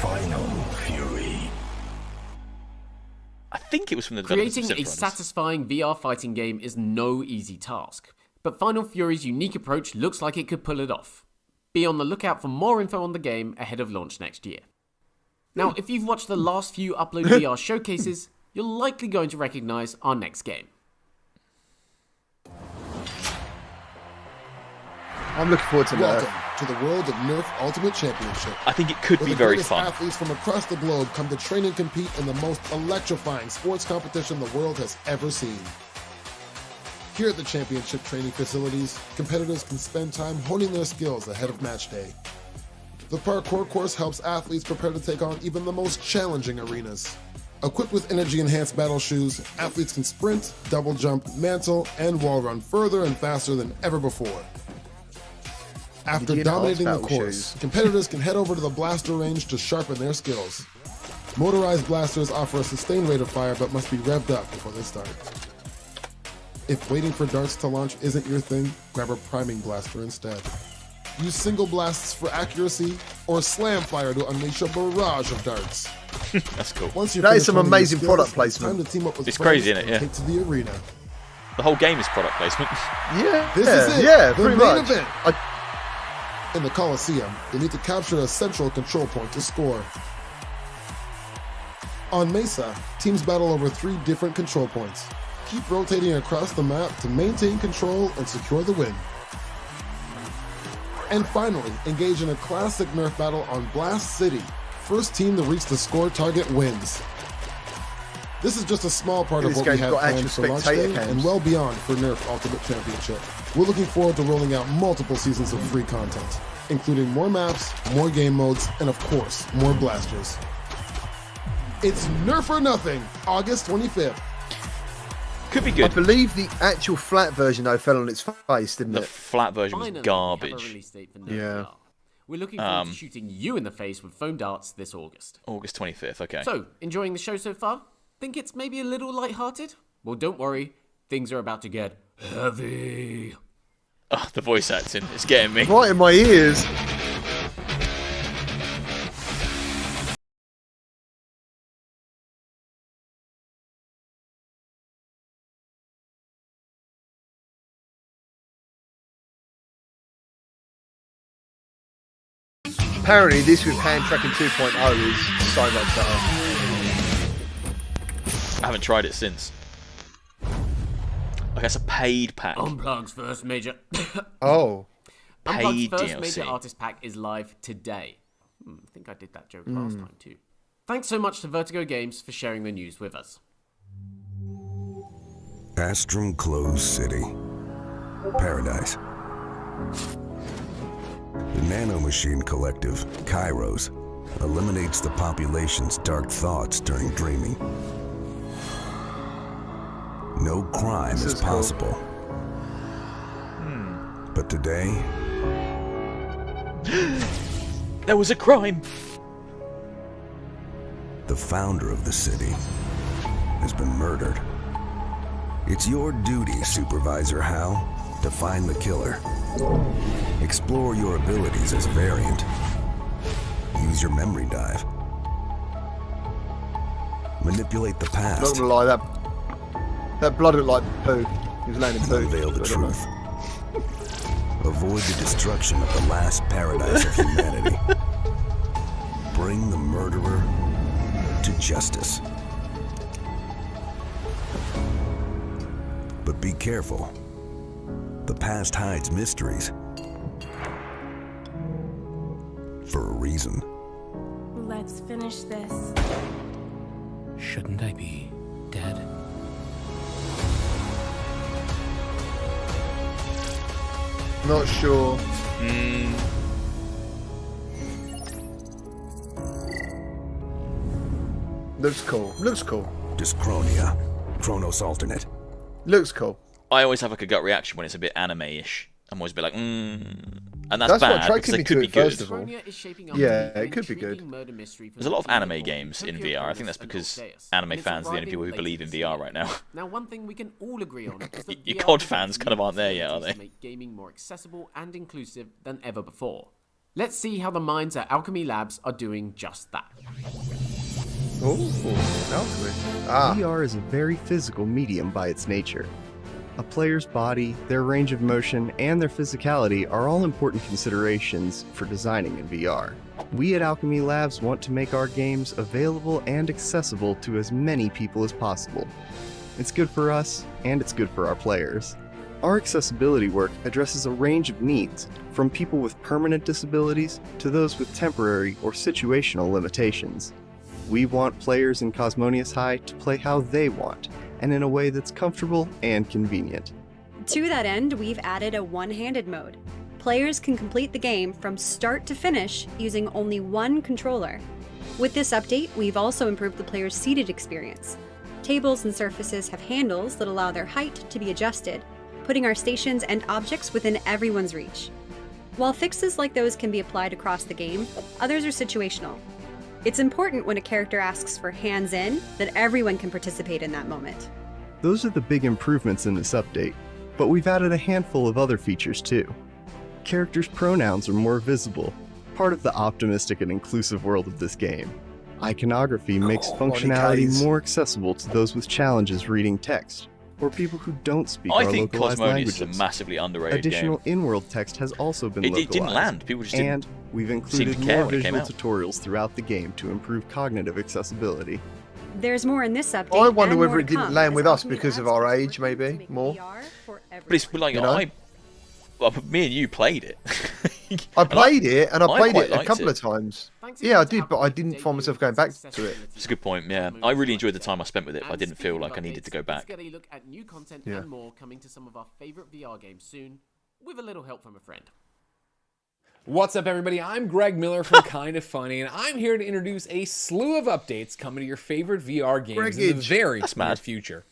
Final Fury. I think it was from the developers Creating of a Synth Riders. satisfying VR fighting game is no easy task, but Final Fury's unique approach looks like it could pull it off. Be on the lookout for more info on the game ahead of launch next year. Now, if you've watched the last few Upload VR showcases, you're likely going to recognize our next game. I'm looking forward to Welcome that. to the world of Nerf Ultimate Championship. I think it could where be the very greatest fun. athletes from across the globe come to train and compete in the most electrifying sports competition the world has ever seen. Here at the championship training facilities, competitors can spend time honing their skills ahead of match day. The parkour course helps athletes prepare to take on even the most challenging arenas. Equipped with energy-enhanced battle shoes, athletes can sprint, double jump, mantle, and wall run further and faster than ever before. After Energy-enhanced dominating the battle course, shoes. competitors can head over to the blaster range to sharpen their skills. Motorized blasters offer a sustained rate of fire but must be revved up before they start. If waiting for darts to launch isn't your thing, grab a priming blaster instead. Use single blasts for accuracy, or slam fire to unleash a barrage of darts. That's cool. Once you're That is finished some honing your amazing skills, product it's placement. Time to team up with It's friends crazy, isn't it? and Yeah. take to the arena. The whole game is product placement. Yeah, This is it. Yeah, the pretty main much. event. In the Coliseum, you need to capture a central control point to score. On Mesa, teams battle over 3 different control points. Keep rotating across the map to maintain control and secure the win. And finally, engage in a classic Nerf battle on Blast City. First team to reach the score target wins. This is just a small part of This what we game's have got planned actual for launch spectator day cams. and well beyond for Nerf Ultimate Championship. We're looking forward to rolling out multiple seasons of free content, including more maps, more game modes, and of course, more blasters. It's Nerf or Nothing, August 25th. Could be I good. believe the actual flat version though fell on its face, didn't The it? flat version was Finally, we have a garbage. release date for Nerf Yeah. VR. We're looking forward to shooting you in the face with foam darts this August. August 25th, okay. So, enjoying the show so far? Think it's maybe a little light-hearted? Well, don't worry. Things are about to get heavy. Oh, the voice acting, it's getting me. Right in my ears. Apparently, this with hand tracking 2.0 is so much better. I haven't tried it since. Okay, it's a paid pack. Unplugged's first major... Oh, Unplugged's Paid first DLC. major artist pack is live today. I think I did that joke last time too. Thanks so much to Vertigo Games for sharing the news with us. Astrum Closed City. Paradise. The nanomachine collective, Kairos, eliminates the population's dark thoughts during dreaming. No crime This is is cool. possible. But today, There was a crime. the founder of the city has been murdered. It's your duty, Supervisor Hal, to find the killer. Explore your abilities as a variant. Use your memory dive. Manipulate the not past gonna lie, that blood looked like poo. He was laying in and poo. unveil the I don't know. truth. Avoid the destruction of the last paradise of humanity. Bring the murderer justice. But be careful. The past hides mysteries. For a reason. Let's finish this. Shouldn't I be dead? Not sure. Looks cool. Looks cool. Dyschronia. Chronos alternate. Looks cool. I always have like a gut reaction when it's a bit anime-ish. I'm always a bit like, and that's what bad attracted because me it to could be it, good. first of all. Yeah, it could be good. There's a lot of anime games in VR. I think that's because anime fans are the only people who believe in VR right now. Now, one thing we can all agree on is that Your VR COD has fans kind of aren't there yet, are they? Make gaming more accessible and inclusive than ever before. Let's see how the minds at Alchemy Labs are doing just that. VR is a very physical medium by its nature. A player's body, their range of motion, and their physicality are all important considerations for designing in VR. We at Alchemy Labs want to make our games available and accessible to as many people as possible. It's good for us, and it's good for our players. Our accessibility work addresses a range of needs, from people with permanent disabilities to those with temporary or situational limitations. We want players in Cosmonius High to play how they want, and in a way that's comfortable and convenient. To that end, we've added a one-handed mode. Players can complete the game from start to finish using only one controller. With this update, we've also improved the player's seated experience. Tables and surfaces have handles that allow their height to be adjusted, putting our stations and objects within everyone's reach. While fixes like those can be applied across the game, others are situational. It's important when a character asks for hands in that everyone can participate in that moment. Those are the big improvements in this update, but we've added a handful of other features too. Characters' pronouns are more visible, part of the optimistic and inclusive world of this game. Iconography makes functionality more accessible to those with challenges reading text, or people who don't speak our I think localized Cosmonius languages. is a massively underrated Additional game. in-world text has also been localized. It didn't land. People just didn't and we've seem included to care more when it came visual out. tutorials throughout the game to improve cognitive accessibility. There's more in this update. I wonder and whether more it to didn't come, land as with us Alchemy because of Labs our is age, working to maybe, make more. VR for But it's like, You know? me and you played it. I played it, and I played quite it a liked couple of times. Yeah, I did, but I didn't find myself going back to it. It's a good point, yeah. I really enjoyed the time I spent with it, but I didn't feel like I needed to go Let's back. get a look at new content Yeah. and more coming to some of our favorite VR games soon, with a little help from a friend. What's up, everybody? I'm Greg Miller from Kinda Funny, and I'm here to introduce a slew of updates coming to your favorite VR games in the very near future.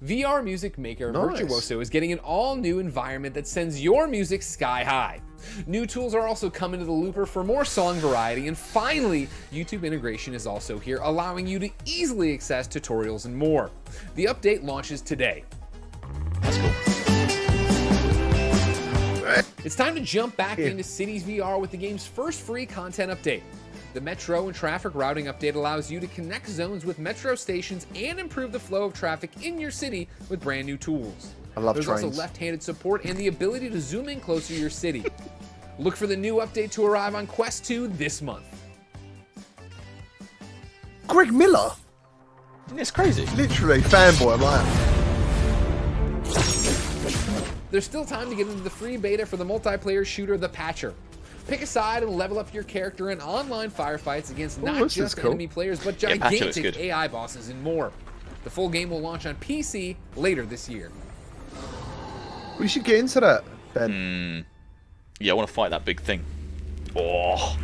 VR music maker Virtuoso is getting an all-new environment that sends your music sky high. New tools are also coming to the Looper for more song variety, and finally, YouTube integration is also here, allowing you to easily access tutorials and more. The update launches today. That's cool. It's time to jump back into Cities VR with the game's first free content update. The Metro and traffic routing update allows you to connect zones with Metro stations and improve the flow of traffic in your city with brand new tools. I love There's trains. also left-handed support and the ability to zoom in closer to your city. Look for the new update to arrive on Quest 2 this month. Greg Miller? It's crazy. Literally, fanboy, I'm like... There's still time to get into the free beta for the multiplayer shooter The Patcher. Pick a side and level up your character in online firefights against not this is just cool. enemy players, but Yeah, Patcher looks gigantic good. AI bosses and more. The full game will launch on PC later this year. We should get into that, Ben. Yeah, I want to fight that big thing. Oh.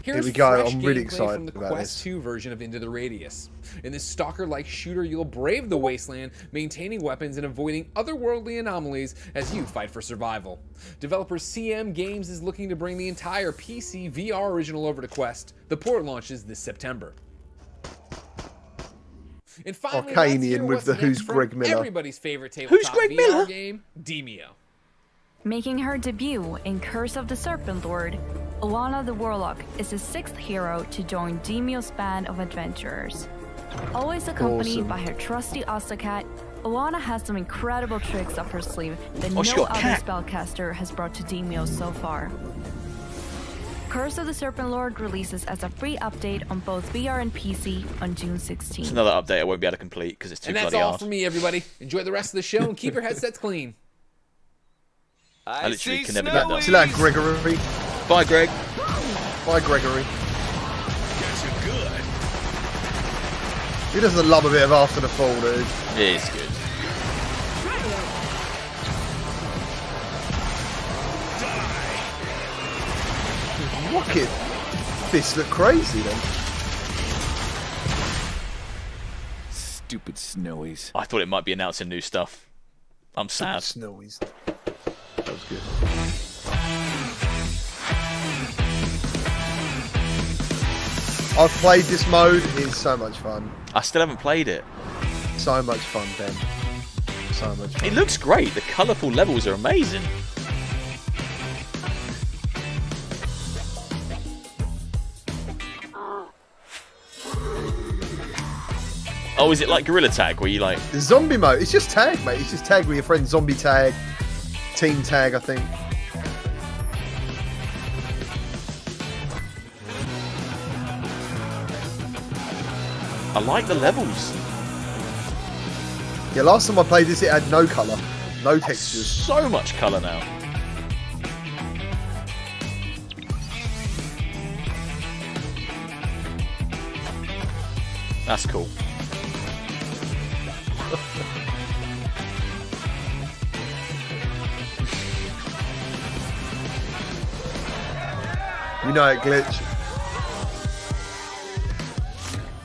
Here's we go, fresh I'm really gameplay excited from the about Quest this. 2 version of Into the Radius. In this stalker-like shooter, you'll brave the wasteland, maintaining weapons and avoiding otherworldly anomalies as you fight for survival. Developer CM Games is looking to bring the entire PC VR original over to Quest. The port launches this September. And finally, let's Arcanian hear with what's the next Who's from Greg Miller. everybody's favorite tabletop Greg VR Miller? game, Demio. Making her debut in Curse of the Serpent Lord, Oana the Warlock is the 6th hero to join Demio's band of adventurers. Always accompanied Awesome. by her trusty Ostacat, Oana has some incredible tricks up her sleeve that Oh, she no got a other cat. spellcaster has brought to Demio so far. Curse of the Serpent Lord releases as a free update on both VR and PC on June 16th. It's another update I won't be able to complete because it's too bloody hard. And that's all from me, everybody. Enjoy the rest of the show and keep your headsets clean. I literally can never get done. See you later, Gregory. Bye, Greg. Bye, Gregory. Gets you good. He doesn't love a bit of After the Fall, dude. It is good. Rocket fists look crazy then. Stupid snowies. I thought it might be announcing new stuff. I'm sad. Snowies. That was good. I've played this mode. It's so much fun. I still haven't played it. So much fun, Ben. So much fun. It looks great. The colourful levels are amazing. Oh, is it like Gorilla Tag where you like... The zombie mode. It's just tag, mate. It's just tag with your friends. Zombie tag. Team tag, I think. I like the levels. Yeah, last time I played this, it had no colour. No textures. So much colour now. That's cool. You know it, Glitch.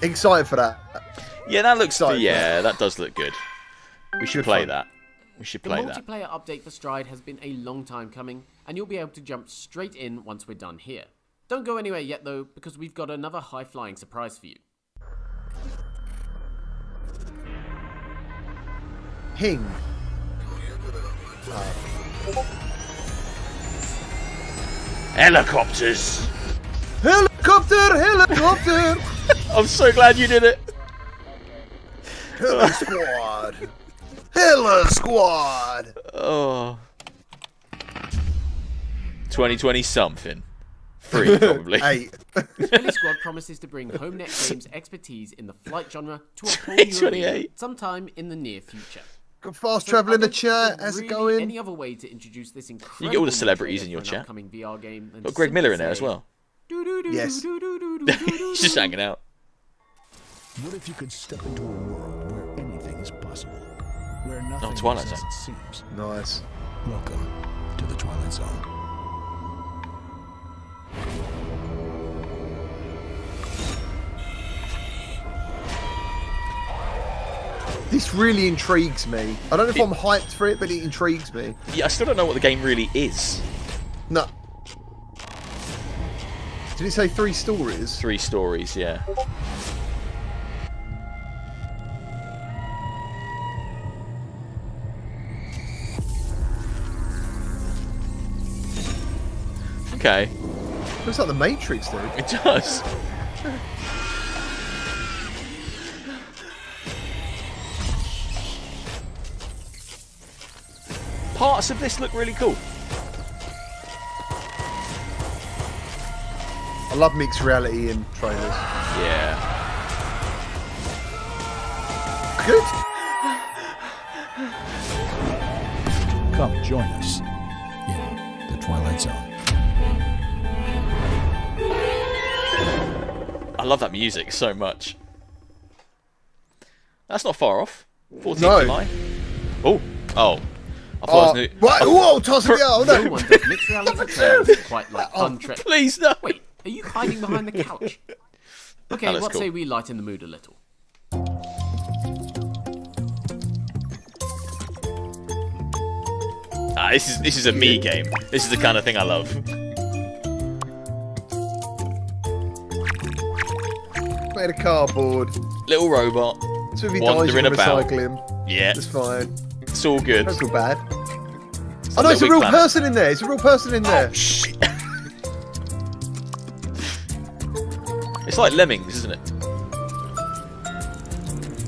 Excited for that. Yeah, that looks... Excited Yeah, that does look good. We should play that. We should play that. The multiplayer update for Stride has been a long time coming, and you'll be able to jump straight in once we're done here. Don't go anywhere yet though, because we've got another high-flying surprise for you. Hing. Helicopters! Helicopter! Helicopter! I'm so glad you did it. Hella Squad! Hella Squad! Oh. 2020 something. 3 probably. 8. Heli Squad promises to bring HomeNet Games' expertise in the flight genre to a whole new arena sometime in the near future. Got fast travel in the chat. How's it going? Any other way to introduce this incredible You get all the celebrities in your chat. VR game Got Greg Miller in there as well. Yes. He's just hanging out. What if you could step into a world where anything is possible? Where nothing Twilight is as Zone. it seems. Nice. Welcome to the Twilight Zone. This really intrigues me. I don't know if I'm hyped for it, but it intrigues me. Yeah, I still don't know what the game really is. No. Did it say 3 stories? 3 stories, yeah. Okay. Looks like the Matrix, dude. It does. Parts of this look really cool. I love mixed reality in trailers. Yeah. Good. Come join us in the Twilight Zone. I love that music so much. That's not far off. 14th No. July. Oh. Oh. I thought it was new. What? Whoa, toss it out. No No. one does mixed reality trailers quite like fun trip. Please, no. Wait, are you hiding behind the couch? Okay, Oh, that's what cool. say we lighten the mood a little? Ah, this is a me game. This is the kind of thing I love. Made of cardboard. Little robot. So if he dies, you Wandering can about. recycle him. Yeah. It's fine. It's all good. Don't feel bad. It's Oh no, it's a Little real Big Planet. person in there. It's a real person in there. Oh, shit. It's like Lemmings, isn't it?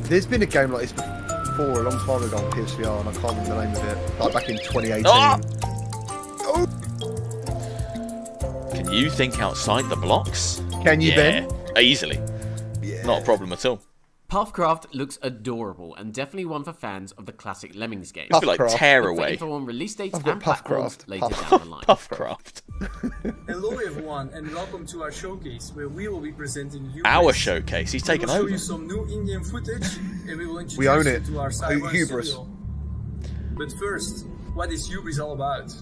There's been a game like this before, a long time ago on PSVR, and I can't remember the name of it. Like back in 2018. Oh! Oh! Can You think outside the blocks? Can you, Ben? Easily. Yeah. Not a problem at all. Puffcraft looks adorable and definitely one for fans of the classic Lemmings game. It's a bit like Tearaway. Info on release dates I've got and platforms Puffcraft. later down the line. Puffcraft. Hello everyone and welcome to our showcase where we will be presenting you Our showcase. He's taken we will over. show you some new in-game footage and we will introduce We own you it. to our cyber Hubris. studio. But first, what is Hubris all about?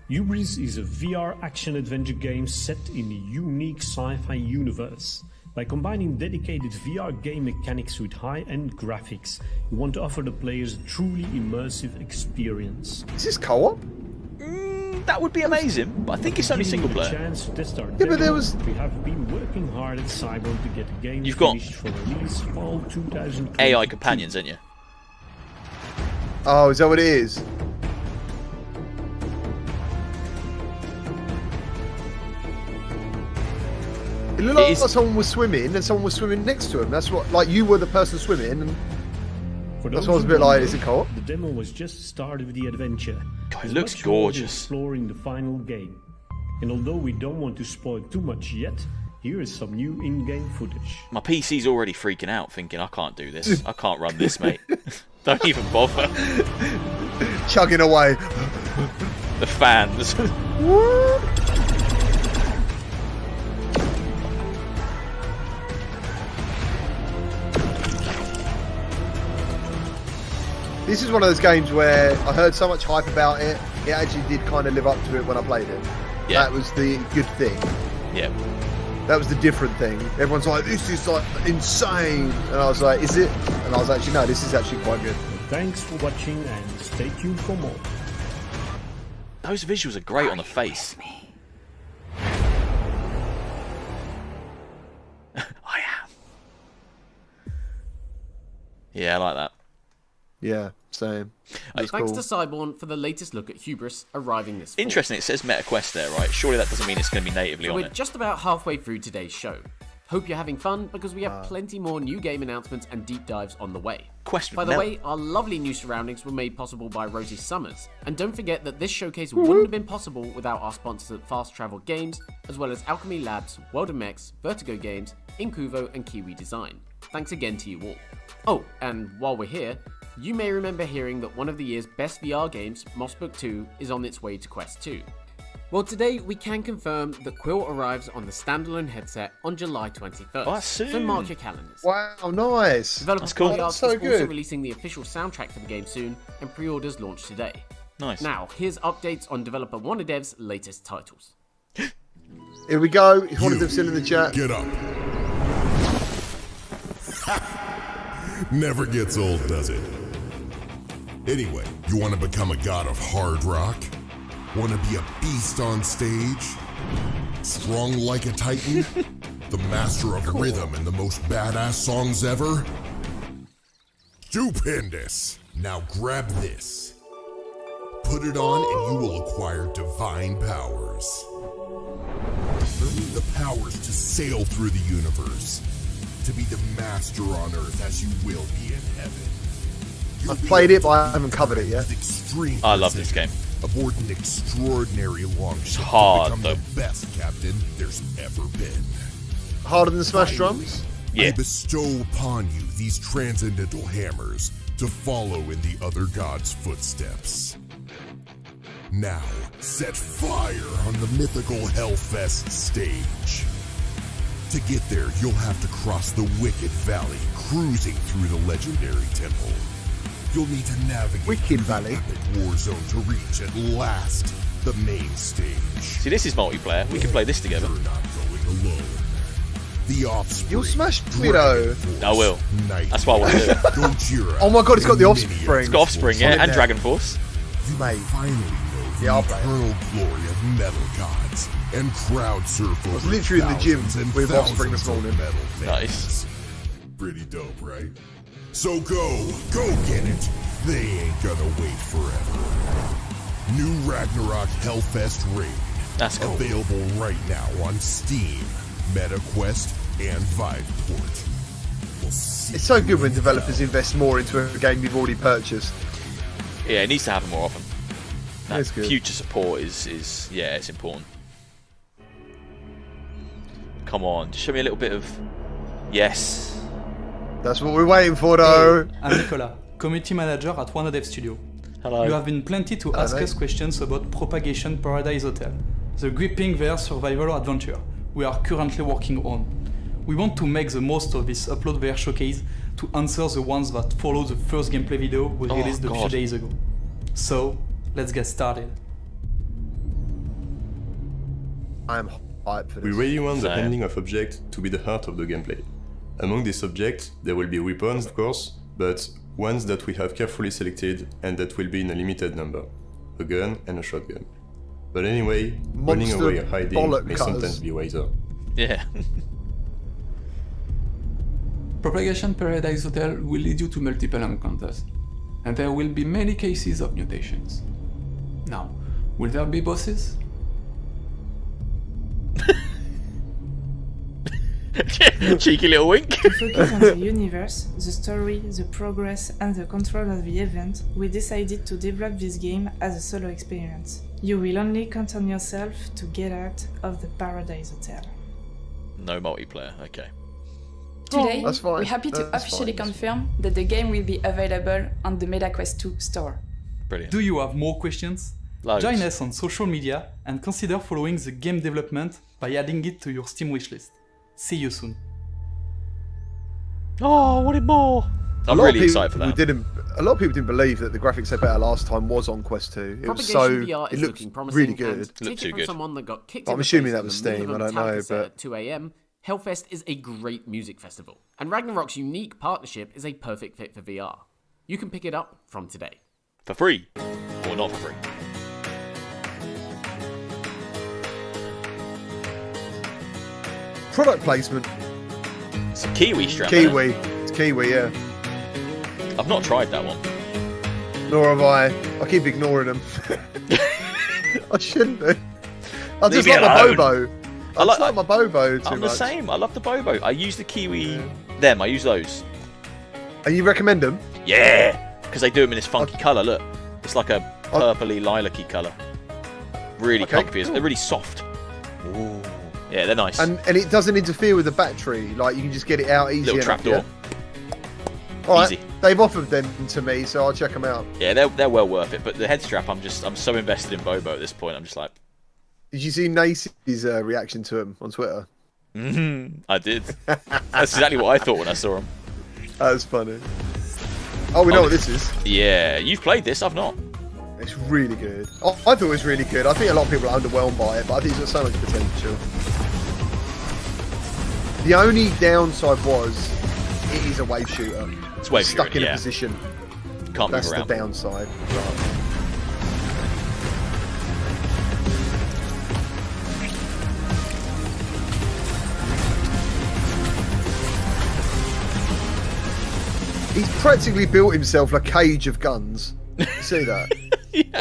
Hubris is a VR action-adventure game set in a unique sci-fi universe. By combining dedicated VR game mechanics with high-end graphics, you want to offer the players a truly immersive experience. Is this co-op? That would be amazing, but I think it's only single player. Chance to test our Yeah, but there demo, was... We have been working hard at Cyborg to get the game You've got finished for release fall 2022. AI companions, ain't you? Oh, is that what it is? It looked like someone was swimming and someone was swimming next to him. That's what, like you were the person swimming, and that's what I was a bit like. Is it co-op? The demo was just the start of the adventure. God, it There's looks much more to gorgeous. exploring the final game. And although we don't want to spoil too much yet, here is some new in-game footage. My PC's already freaking out, thinking I can't do this. I can't run this, mate. Don't even bother. Chugging away. The fans. This is one of those games where I heard so much hype about it. It actually did kind of live up to it when I played it. Yeah. That was the good thing. Yeah. That was the different thing. Everyone's like, this is like insane. And I was like, is it? And I was actually, no, this is actually quite good. Thanks for watching and stay tuned for more. Those visuals are great on the face. I am. Yeah, I like that. Yeah, same. Thanks to Cyborn for the latest look at Hubris arriving this fall. Interesting, it says MetaQuest there, right? Surely that doesn't mean it's going to be natively So on we're it. just about halfway through today's show. Hope you're having fun because we have plenty more new game announcements and deep dives on the way. Question. By the way, our lovely new surroundings were made possible by Rosie Summers. And don't forget that this showcase wouldn't have been possible without our sponsors at Fast Travel Games, as well as Alchemy Labs, World of Mechs, Vertigo Games, Incuvo and Kiwi Design. Thanks again to you all. Oh, and while we're here, you may remember hearing that one of the year's best VR games, Mossbook 2, is on its way to Quest 2. Well, today we can confirm that Quill arrives on the standalone headset on July 21st. Oh, soon. So mark your calendars. Wow, nice. Developer That's cool. Polyarts So is also good. releasing the official soundtrack for the game soon, and pre-orders launch today. Nice. Now, here's updates on developer WannaDev's latest titles. Here we go. If one of them still in the chat. Get up. Never gets old, does it? Anyway, you want to become a god of hard rock? Want to be a beast on stage? Strong like a titan? The master of rhythm and the most badass songs ever? Stupendous! Now grab this. Put it on and you will acquire divine powers. Earn the powers to sail through the universe. To be the master on Earth as you will be in heaven. I've played it, but I haven't covered it yet. Extreme I love this game. Aboard an extraordinary longship hard, to become though. the best captain there's ever been. Harder than Smash Drums? Yeah. I bestow upon you these transcendental hammers to follow in the other god's footsteps. Now, set fire on the mythical Hellfest stage. To get there, you'll have to cross the Wicked Valley, cruising through the legendary temple. You'll need to navigate Wicked Valley. the war zone to reach, at last, the main stage. See, this is multiplayer. We can play this together. You're not going alone. The Offspring. You'll smash Beardo. I will. That's why I want to do it. Gojira, Oh my god, it's got the and Offspring. many It's got Offspring, yeah, Solid and there. Dragon Force. You Mate. finally know the Yeah, I'll play it. eternal glory of metal gods and crowd circles. I was literally in the gym with Offspring this morning. Metal Nice. fans. Pretty dope, right? So go get it. They ain't gonna wait forever. New Ragnarok Hellfest Raid. That's cool. Available right now on Steam, MetaQuest, and Viveport. We'll see. It's so good when developers invest more into a game you've already purchased. Yeah, it needs to happen more often. That's good. Future support is yeah, it's important. Come on, just show me a little bit of... Yes. That's what we're waiting for, though. Hey, I'm Nicolas, community manager at One Dev Studio. Hello. You have been plenty to ask us questions about Propagation Paradise Hotel, the gripping VR survival adventure we are currently working on. We want to make the most of this Upload VR showcase to answer the ones that follow the first gameplay video we released a few days ago. So, let's get started. I'm hyped for this. We really want the handling of objects to be the heart of the gameplay. Among these objects, there will be weapons, of course, but ones that we have carefully selected and that will be in a limited number. A gun and a shotgun. But anyway, running away or hiding may sometimes be wiser. Yeah. Propagation Paradise Hotel will lead you to multiple encounters, and there will be many cases of mutations. Now, will there be bosses? Cheeky little wink. To focus on the universe, the story, the progress, and the control of the event, we decided to develop this game as a solo experience. You will only count on yourself to get out of the Paradise Hotel. No multiplayer, okay. Today, That's fine. we're happy to That's officially fine. confirm that the game will be available on the MetaQuest 2 store. Brilliant. Do you have more questions? Loads. Join us on social media and consider following the game development by adding it to your Steam wishlist. See you soon. Oh, I wanted more. I'm really excited for that. A lot of people didn't believe that the graphics they better last time was on Quest 2. It was Propagation so... VR It is looks looking promising, really good. and take it from someone that got kicked I'm in the assuming face that in was the middle Steam, of I a don't know, Metallica set but... at 2 AM. Hellfest is a great music festival, and Ragnarok's unique partnership is a perfect fit for VR. You can pick it up from today. For free, or not for free. Product placement. It's a Kiwi strap. Kiwi. It's Kiwi, yeah. I've not tried that one. Nor have I. I keep ignoring them. I shouldn't do. I just like my Bobo. I like my Bobo too I'm much. the same. I love the Bobo. I use the Kiwi. Them. I use those. And you recommend them? Yeah, because they do them in this funky colour. Look, it's like a purpley lilac-y colour. Really comfy. Cool. They're really soft. Ooh. Yeah, they're nice. And it doesn't interfere with the battery. Like you can just get it out easy. Little trapdoor. Yeah? All right, Easy. they've offered them to me, so I'll check them out. Yeah, they're well worth it. But the head strap, I'm so invested in Bobo at this point. I'm just like. Did you see Nacy's reaction to him on Twitter? I did. That's exactly what I thought when I saw him. That was funny. Oh, we know what this is. Yeah, you've played this. I've not. It's really good. I thought it was really good. I think a lot of people are underwhelmed by it, but I think it's got so much potential. The only downside was it is a wave shooter. It's wave stuck shooter, in yeah. a position. Can't That's move around. the downside. Right. He's practically built himself a cage of guns. You see that?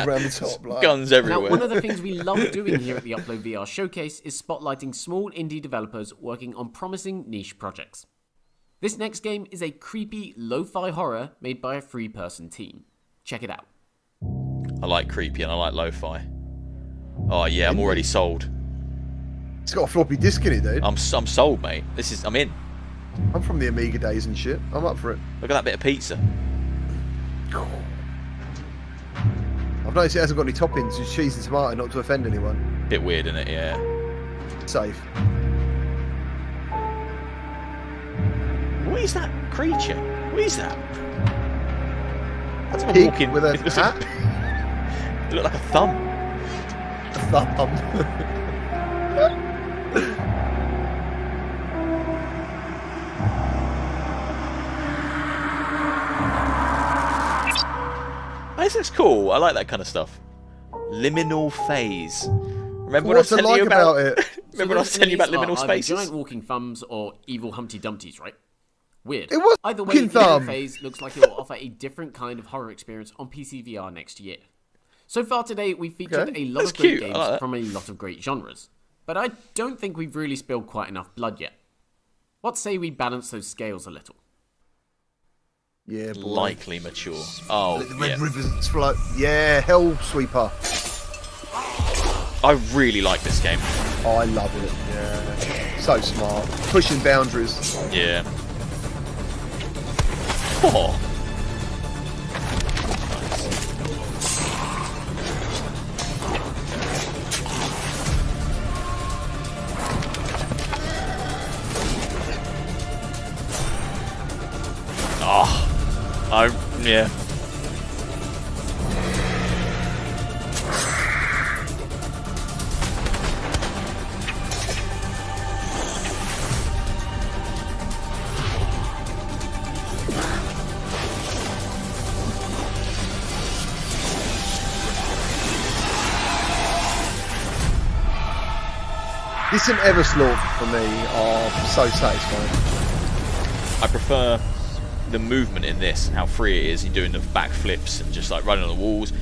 Around the top. Like. Guns everywhere. Now, one of the things we love doing here at the Upload VR Showcase is spotlighting small indie developers working on promising niche projects. This next game is a creepy lo-fi horror made by a 3-person team. Check it out. I like creepy and I like lo-fi. Oh yeah, I'm already sold. It's got a floppy disk in it, dude. I'm sold, mate. I'm in. I'm from the Amiga days and shit. I'm up for it. Look at that bit of pizza. I've noticed it hasn't got any toppings. It's cheese and tomato, not to offend anyone. Bit weird, isn't it? Yeah. Safe. What is that creature? What is that? That's Pig walking with a hat. It looked like a thumb. A thumb. This looks cool. I like that kind of stuff. Liminal phase. Remember when I was What's it telling like you about? it? Remember when I was telling you about liminal spaces? Giant walking thumbs or evil Humpty Dumptys, right? Weird. It was Either way, walking thumb. Liminal Phase looks like it will offer a different kind of horror experience on PCVR next year. So far today, we've featured a lot of great games from a lot of great genres. But I don't think we've really spilled quite enough blood yet. What say we balance those scales a little? Yeah, boy. Likely mature. Oh, Let the red yeah. rivers flow. Yeah, Hell Sweeper. I really like this game. Oh, I love it. Yeah. So smart. Pushing boundaries. Yeah. Oh. Yeah. This and Everslaughter for me are so satisfying. I prefer the movement in this, how free it is. You're doing the backflips and just like running on the walls.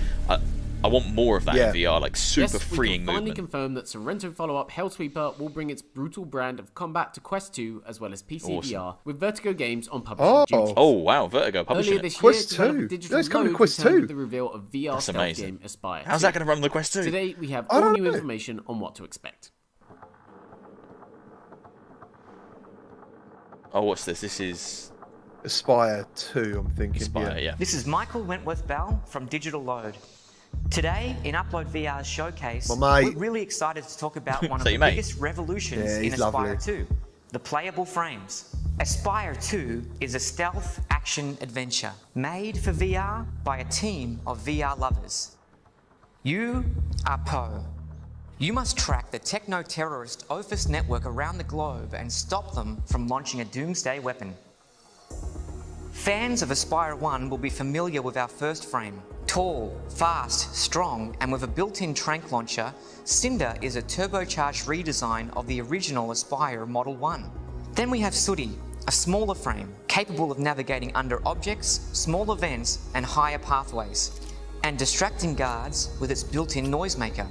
I want more of that in VR, like super freeing movement. movement. Finally confirm that Sorrento follow-up Hellsweeper will bring its brutal brand of combat to Quest 2 as well as PCVR with Vertigo Games on publishing duties. Oh wow, Vertigo publishing Earlier it. this year, Quest 2. Digital It's coming to Load Quest returned 2. with the reveal of VR That's stealth amazing. game Aspire. How's that going to run on the Quest 2? Today we have I all don't new know. information on what to expect. Oh, what's this? This is Aspire 2, I'm thinking. Aspire, yeah. This is Michael Wentworth-Bell from Digital Load. Today, in Upload VR's showcase, My mate. we're really excited to talk about one of So the your mate? biggest revolutions Yeah, in he's Aspire lovely. 2, the playable frames. Aspire 2 is a stealth action adventure made for VR by a team of VR lovers. You are Poe. You must track the techno-terrorist Ophis network around the globe and stop them from launching a doomsday weapon. Fans of Aspire 1 will be familiar with our first frame. Tall, fast, strong, and with a built-in tranq launcher, Cinder is a turbocharged redesign of the original Aspire Model 1. Then we have Sooty, a smaller frame, capable of navigating under objects, small events, and higher pathways, and distracting guards with its built-in noisemaker.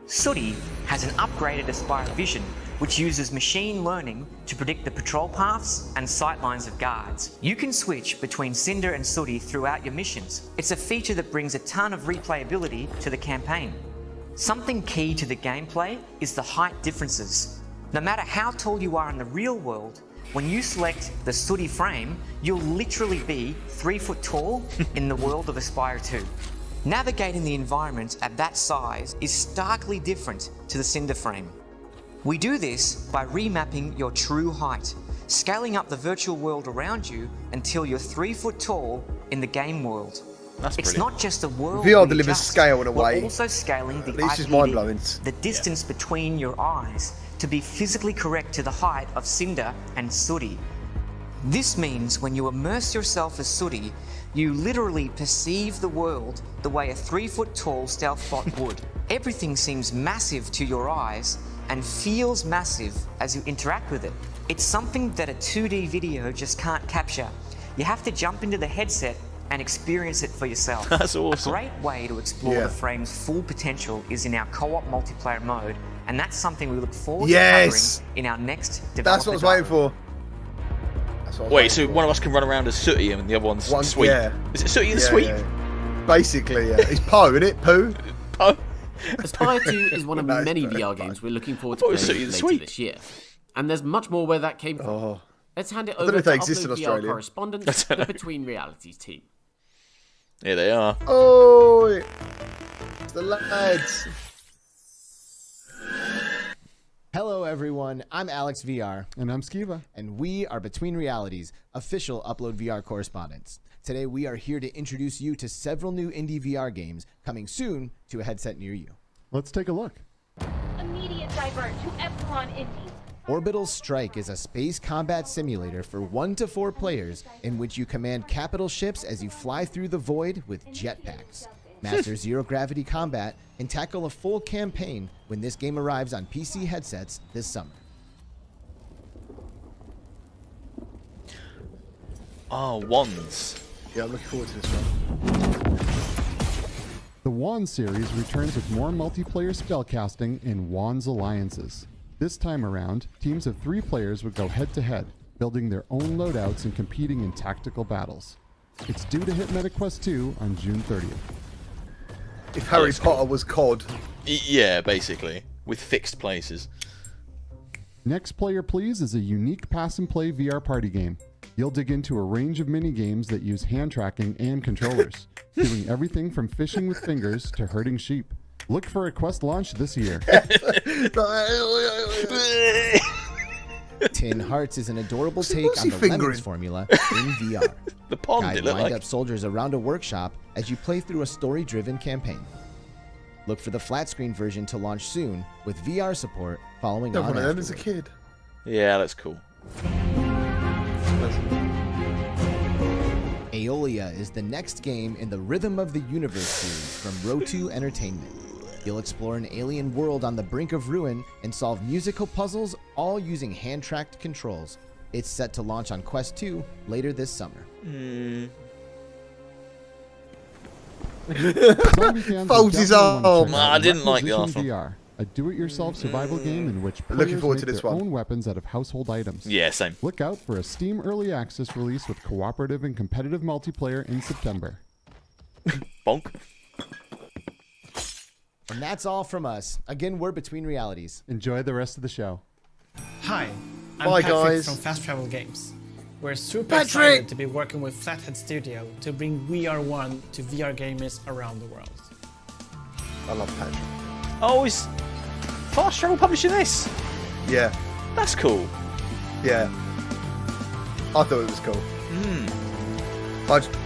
Sooty has an upgraded Aspire Vision, which uses machine learning to predict the patrol paths and sightlines of guards. You can switch between Cinder and Sooty throughout your missions. It's a feature that brings a ton of replayability to the campaign. Something key to the gameplay is the height differences. No matter how tall you are in the real world, when you select the Sooty frame, you'll literally be 3 foot tall in the world of Aspire 2. Navigating the environment at that size is starkly different to the Cinder frame. We do this by remapping your true height, scaling up the virtual world around you until you're 3 foot tall in the game world. That's it's brilliant. not just a world. VR we delivers adjust, scale in a way. We're also scaling the This is IPD, mind-blowing. the distance between your eyes, to be physically correct to the height of Cinder and Sooty. This means when you immerse yourself as Sooty, you literally perceive the world the way a 3 foot tall stealth bot would. Everything seems massive to your eyes and feels massive as you interact with it. It's something that a 2D video just can't capture. You have to jump into the headset and experience it for yourself. That's awesome. A great way to explore the frame's full potential is in our co-op multiplayer mode, and that's something we look forward to covering in our next developer That's what I was waiting for. Wait, so one of us can run around as Sooty and the other one's Sweep? Yeah. Is it Sooty and Sweep? Yeah. Basically, yeah. It's Poe, isn't it? Pooh? Poe? Aspire 2 is one of many VR games we're looking forward to playing later this year. And there's much more where that came from. Let's hand it I don't over know if to they exist in Upload VR Australia. correspondent, the Between Realities team. Yeah, they are. Oh, it's the lads. Hello everyone, I'm Alex VR. And I'm Skiva. And we are Between Realities, official Upload VR correspondents. Today we are here to introduce you to several new indie VR games coming soon to a headset near you. Let's take a look. Immediate divert to Epsilon Indy. Orbital Strike is a space combat simulator for 1 to 4 players in which you command capital ships as you fly through the void with jetpacks. Master zero-gravity combat and tackle a full campaign when this game arrives on PC headsets this summer. Oh, wands. Yeah, I'm looking forward to this one. The Wands series returns with more multiplayer spellcasting in Wands Alliances. This time around, teams of 3 players would go head-to-head, building their own loadouts and competing in tactical battles. It's due to hit MetaQuest 2 on June 30th. If Harry Potter was COD. Yeah, basically. With fixed places. Next Player Please is a unique pass-and-play VR party game. You'll dig into a range of mini-games that use hand tracking and controllers, doing everything from fishing with fingers to herding sheep. Look for a Quest launch this year. Tin Hearts is an adorable take on the Lemons formula in VR. The pond, Guide it looked wind-up like. soldiers around a workshop as you play through a story-driven campaign. Look for the flat-screen version to launch soon, with VR support following on One of them afterwards. as a kid. Yeah, that's cool. Aeolia is the next game in the Rhythm of the Universe series from Rotu Entertainment. You'll explore an alien world on the brink of ruin and solve musical puzzles, all using hand-tracked controls. It's set to launch on Quest 2 later this summer. Folds his arm. I didn't like the last one. VR, a do-it-yourself survival game in which players Looking forward make to this their one. own weapons out of household items. Yeah, same. Look out for a Steam Early Access release with cooperative and competitive multiplayer in September. Bonk. And that's all from us. Again, we're Between Realities. Enjoy the rest of the show. Hi, I'm Bye, Patrick guys. from Fast Travel Games. We're super Patrick! excited to be working with Flathead Studio to bring VR1 to VR gamers around the world. I love Patrick. Oh, is Fast Travel publishing this? Yeah. That's cool. Yeah. I thought it was cool.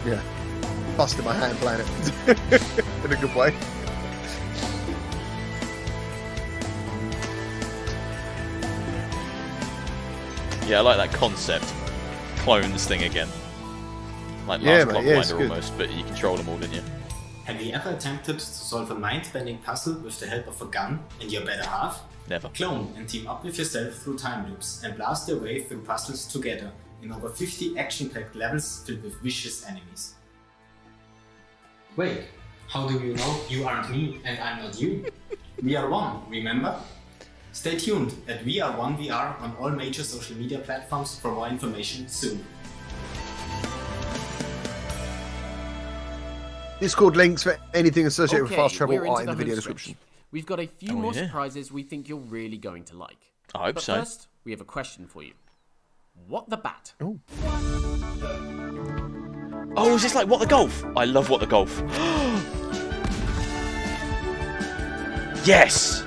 Yeah. Busted my hand playing it. In a good way. Yeah, I like that concept. Clones thing again. Like Yeah, Last mate, Clock yeah, it's Winder good. almost, but you control them all, didn't you? Have you ever attempted to solve a mind-bending puzzle with the help of a gun and your better half? Never. Clone and team up with yourself through time loops and blast your way through puzzles together in over 50 action-packed levels filled with vicious enemies. Wait, how do you know you aren't me and I'm not you? We are one, remember? Stay tuned at VR1VR on all major social media platforms for more information soon. Discord links for anything associated with Okay, fast travel we're into are in the video home stretch. description. We've got a few Oh, more yeah. surprises we think you're really going to like. I hope but so. First, we have a question for you. What the bat? Oh, is this like What the Golf? I love What the Golf. Yes!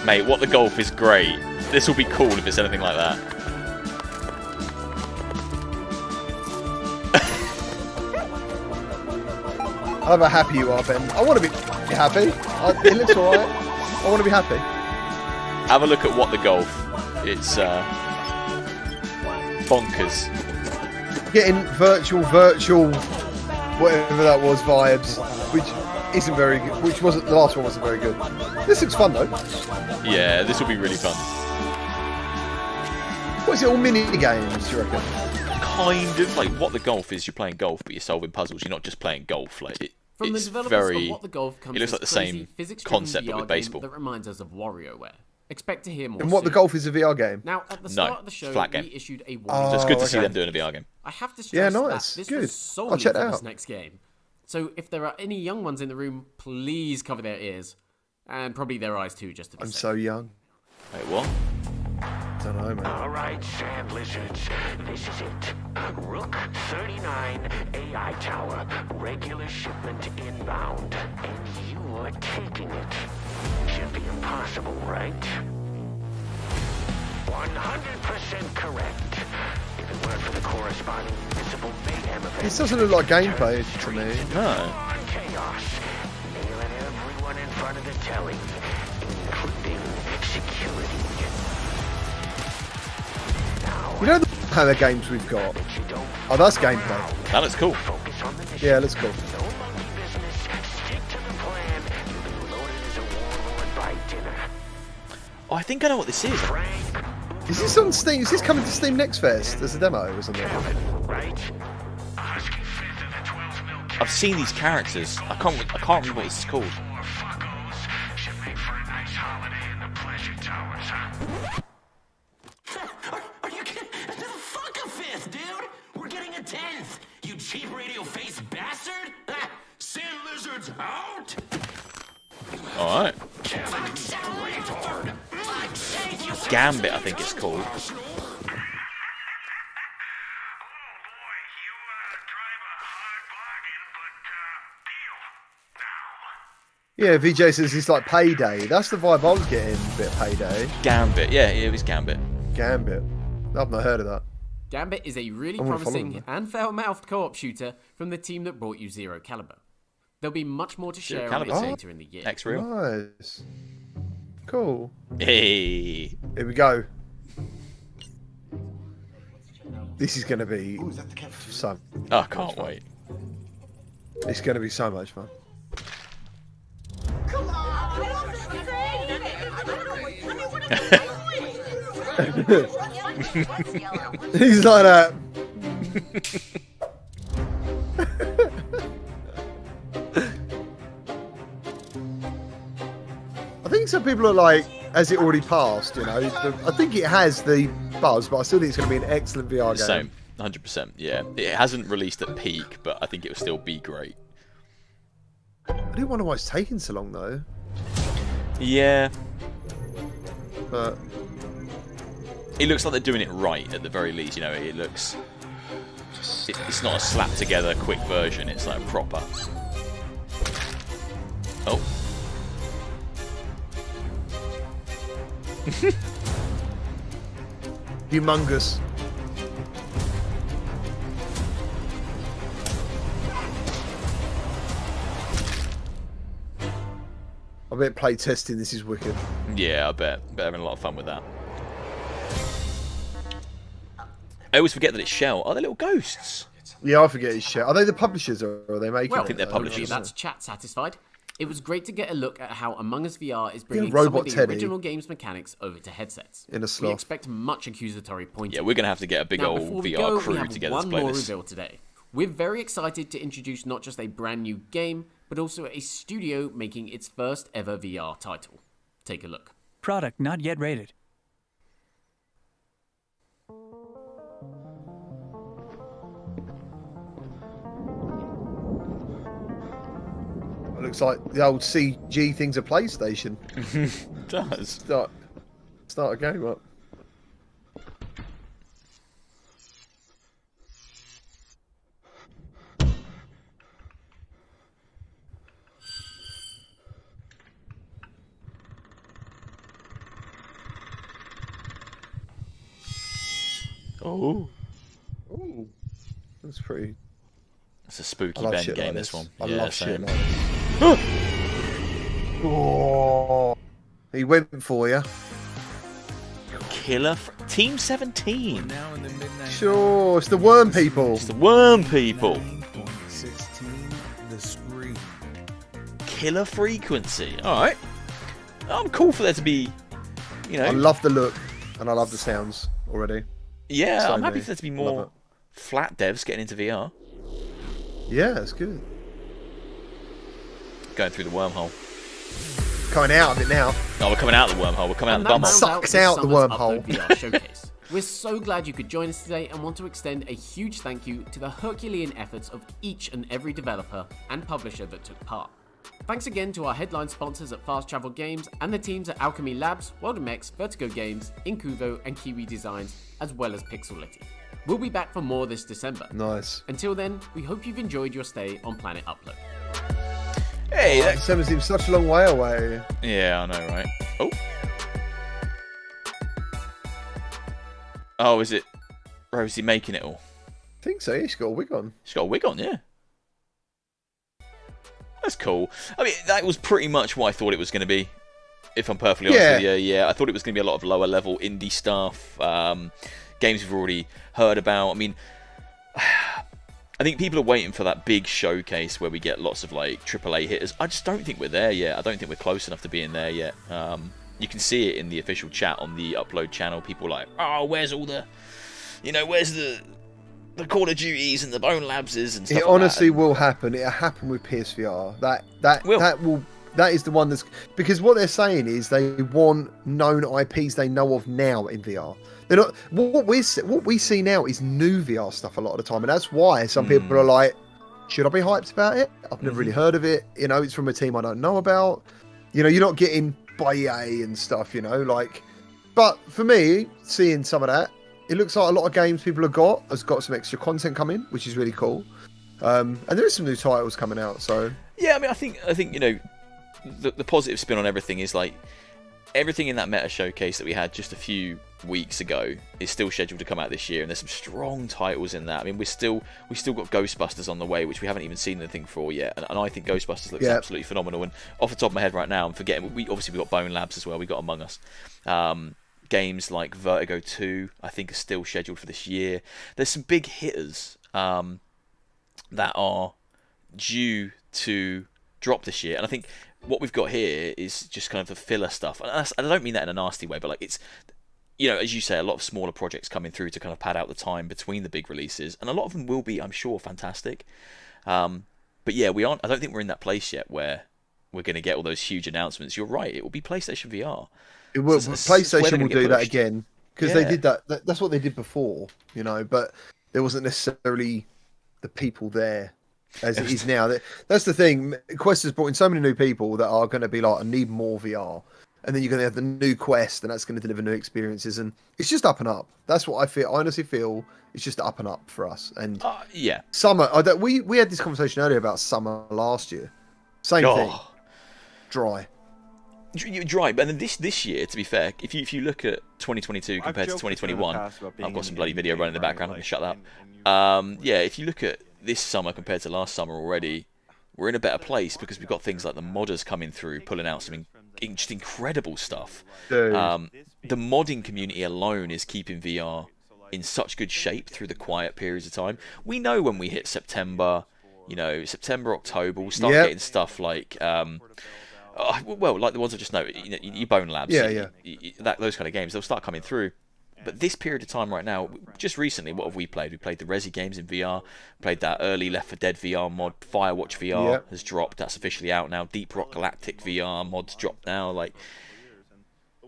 Mate, What the Golf is great. This will be cool if it's anything like that. I love how happy you are, Ben. I want to be happy. It looks alright. I want to be happy. Have a look at What the Golf. It's bonkers. Getting virtual, whatever that was, vibes, which isn't very good. Which wasn't the last one wasn't very good. This looks fun though. Yeah, this will be really fun. What is it? All mini games, do you reckon? Kind of like What the Golf is. You're playing golf, but you're solving puzzles. You're not just playing golf. Like From the it's developers very. of What the Golf comes It looks this like the crazy same physics-driven concept, but VR with baseball. game that reminds us of WarioWare. Expect to hear more. And What the soon. Golf is a VR game. Now, at the No, start of the show, flat we game. issued a Oh, warning. So it's good to see okay. them doing a VR game. I have to stress Yeah, nice. that this Good. was solely I'll check for that this out. next game. So if there are any young ones in the room, please cover their ears. And probably their eyes too, just to be I'm safe. so young. Wait, what? Don't know, man. All right, sand lizards, this is it. Rook 39 AI Tower, regular shipment inbound, and you're taking it. Should be impossible, right? 100% correct. If it weren't for the corresponding municipal mayhem event. This doesn't look like gameplay to me. No. Chaos, nailing everyone in front of the telly, including security. You know the kind of games we've got? Oh, that's gameplay. That looks cool. Yeah, it looks cool. Oh, I think I know what this is. Is this on Steam? Is this coming to Steam Next Fest as a demo or something? I've seen these characters. I can't remember what this is called. cheap radio face bastard? Sand lizards out! Alright. Gambit, I think it's called. Yeah, VJ says it's like Payday. That's the vibe I was getting, a bit Payday. Gambit, yeah, it was Gambit. Gambit. I've not heard of that. Gambit is a really promising and foul-mouthed co-op shooter from the team that brought you Zero Caliber. There'll be much more to share on it later in the year. X-Real. Nice. Cool. Hey. Here we go. This is going to be so... I can't wait. It's going to be so much fun. He's like that. I think some people are like, has it already passed? You know, I think it has the buzz, but I still think it's going to be an excellent VR game. Same, 100%. Yeah, it hasn't released at peak, but I think it will still be great. I didn't wonder why it's taking so long though. Yeah, but it looks like they're doing it right at the very least. You know, it looks. It's not a slap together quick version. It's like proper. Oh. Humongous. I bet play testing this is wicked. Yeah, I bet. Having a lot of fun with that. I always forget that it's Shell. Are they little ghosts? Yeah, I forget it's Shell. Are they the publishers or are they making Well, it? I think they're publishers. That's chat satisfied. It was great to get a look at how Among Us VR is bringing Robot some of the Teddy original game's mechanics over to headsets. in a We sloth. expect much accusatory pointing. Yeah, we're going to have to get a big Now, old before we VR go, crew we have together to one play more this. reveal today. We're very excited to introduce not just a brand new game, but also a studio making its first ever VR title. Take a look. Product not yet rated. It looks like the old CG thing's a PlayStation. It does. Start a game up. Oh. Ooh. That's pretty... It's a spooky I love Ben shit game, like this one. I Yeah, love same. shit like this. Oh, he went for you. Killer Team 17. Now in the midnight. Sure, it's the worm people. It's the worm people. 9.16, the screen. Killer Frequency. Alright. I'm cool for there to be, you know. I love the look and I love the sounds already. Yeah, So I'm happy many. for there to be Love more it. flat devs getting into VR. Yeah, it's good. Going through the wormhole. Coming out of it now. Oh, we're coming out of the wormhole. We're coming out And of the that bumhole. rounds Sucks out the this summer's wormhole. Upload VR showcase. We're so glad you could join us today and want to extend a huge thank you to the Herculean efforts of each and every developer and publisher that took part. Thanks again to our headline sponsors at Fast Travel Games and the teams at Alchemy Labs, WorldMX, Vertigo Games, Incuvo and Kiwi Designs, as well as Pixelity. We'll be back for more this December. Nice. Until then, we hope you've enjoyed your stay on Planet Upload. Hey, that... December seems such a long way away. Yeah, I know, right? Oh. Oh, is it Rosie making it all? I think so. She's got a wig on. She's got a wig on, yeah. That's cool. I mean, that was pretty much what I thought it was going to be. If I'm perfectly honest with you, yeah. I thought it was going to be a lot of lower level indie stuff. Games we've already heard about. I mean, I think people are waiting for that big showcase where we get lots of like AAA hitters. I just don't think we're there yet. I don't think we're close enough to being there yet. You can see it in the official chat on the Upload channel. People are like, oh, where's all the, you know, where's the Call of Duties and the Bone Labses and stuff It like honestly that. will happen. It'll happen with PSVR. That will That is the one that's because what they're saying is they want known IPs they know of now in VR. They're not what we see now is new VR stuff a lot of the time, and that's why some people are like, should I be hyped about it? I've never really heard of it. You know, it's from a team I don't know about. You know, you're not getting by EA and stuff. You know, like, but for me, seeing some of that, it looks like a lot of games people have has got some extra content coming, which is really cool. And there is some new titles coming out. So yeah, I mean, I think you know, the positive spin on everything is like everything in that meta showcase that we had just a few weeks ago is still scheduled to come out this year, and there's some strong titles in that. I mean, we still got Ghostbusters on the way, which we haven't even seen anything for yet, and I think Ghostbusters looks absolutely phenomenal. And off the top of my head right now, I'm forgetting we got Bone Labs as well. We got Among Us. Games like Vertigo 2, I think, are still scheduled for this year. There's some big hitters that are due to drop this year, and I think what we've got here is just kind of the filler stuff. And I don't mean that in a nasty way, but like it's, you know, as you say, a lot of smaller projects coming through to kind of pad out the time between the big releases, and a lot of them will be, I'm sure, fantastic. But yeah, I don't think we're in that place yet where we're going to get all those huge announcements. You're right, it will be PlayStation VR. It will. PlayStation will do that again because they did that. That's what they did before, you know. But there wasn't necessarily the people there as it is now. That's the thing. Quest has brought in so many new people that are going to be like, I need more VR. And then you're going to have the new Quest, and that's going to deliver new experiences. And it's just up and up. That's what I feel. I honestly feel it's just up and up for us. And yeah, summer. We had this conversation earlier about summer last year. Same thing. Dry. But then this year, to be fair, if you look at 2022 compared to 2021, I've got some bloody video running in the background. I'm going to shut that up. Yeah, if you look at this summer compared to last summer already, we're in a better place because we've got things like the modders coming through, pulling out some just incredible stuff. The modding community alone is keeping VR in such good shape through the quiet periods of time. We know when we hit September, September, October, we'll start getting stuff like, well, like the ones I just noted, your Bone Labs, those kind of games, they'll start coming through. But this period of time right now, just recently, what have we played? We played the Resi games in VR, played that early Left 4 Dead VR mod, Firewatch VR has dropped, that's officially out now, Deep Rock Galactic VR mod's dropped now. Like,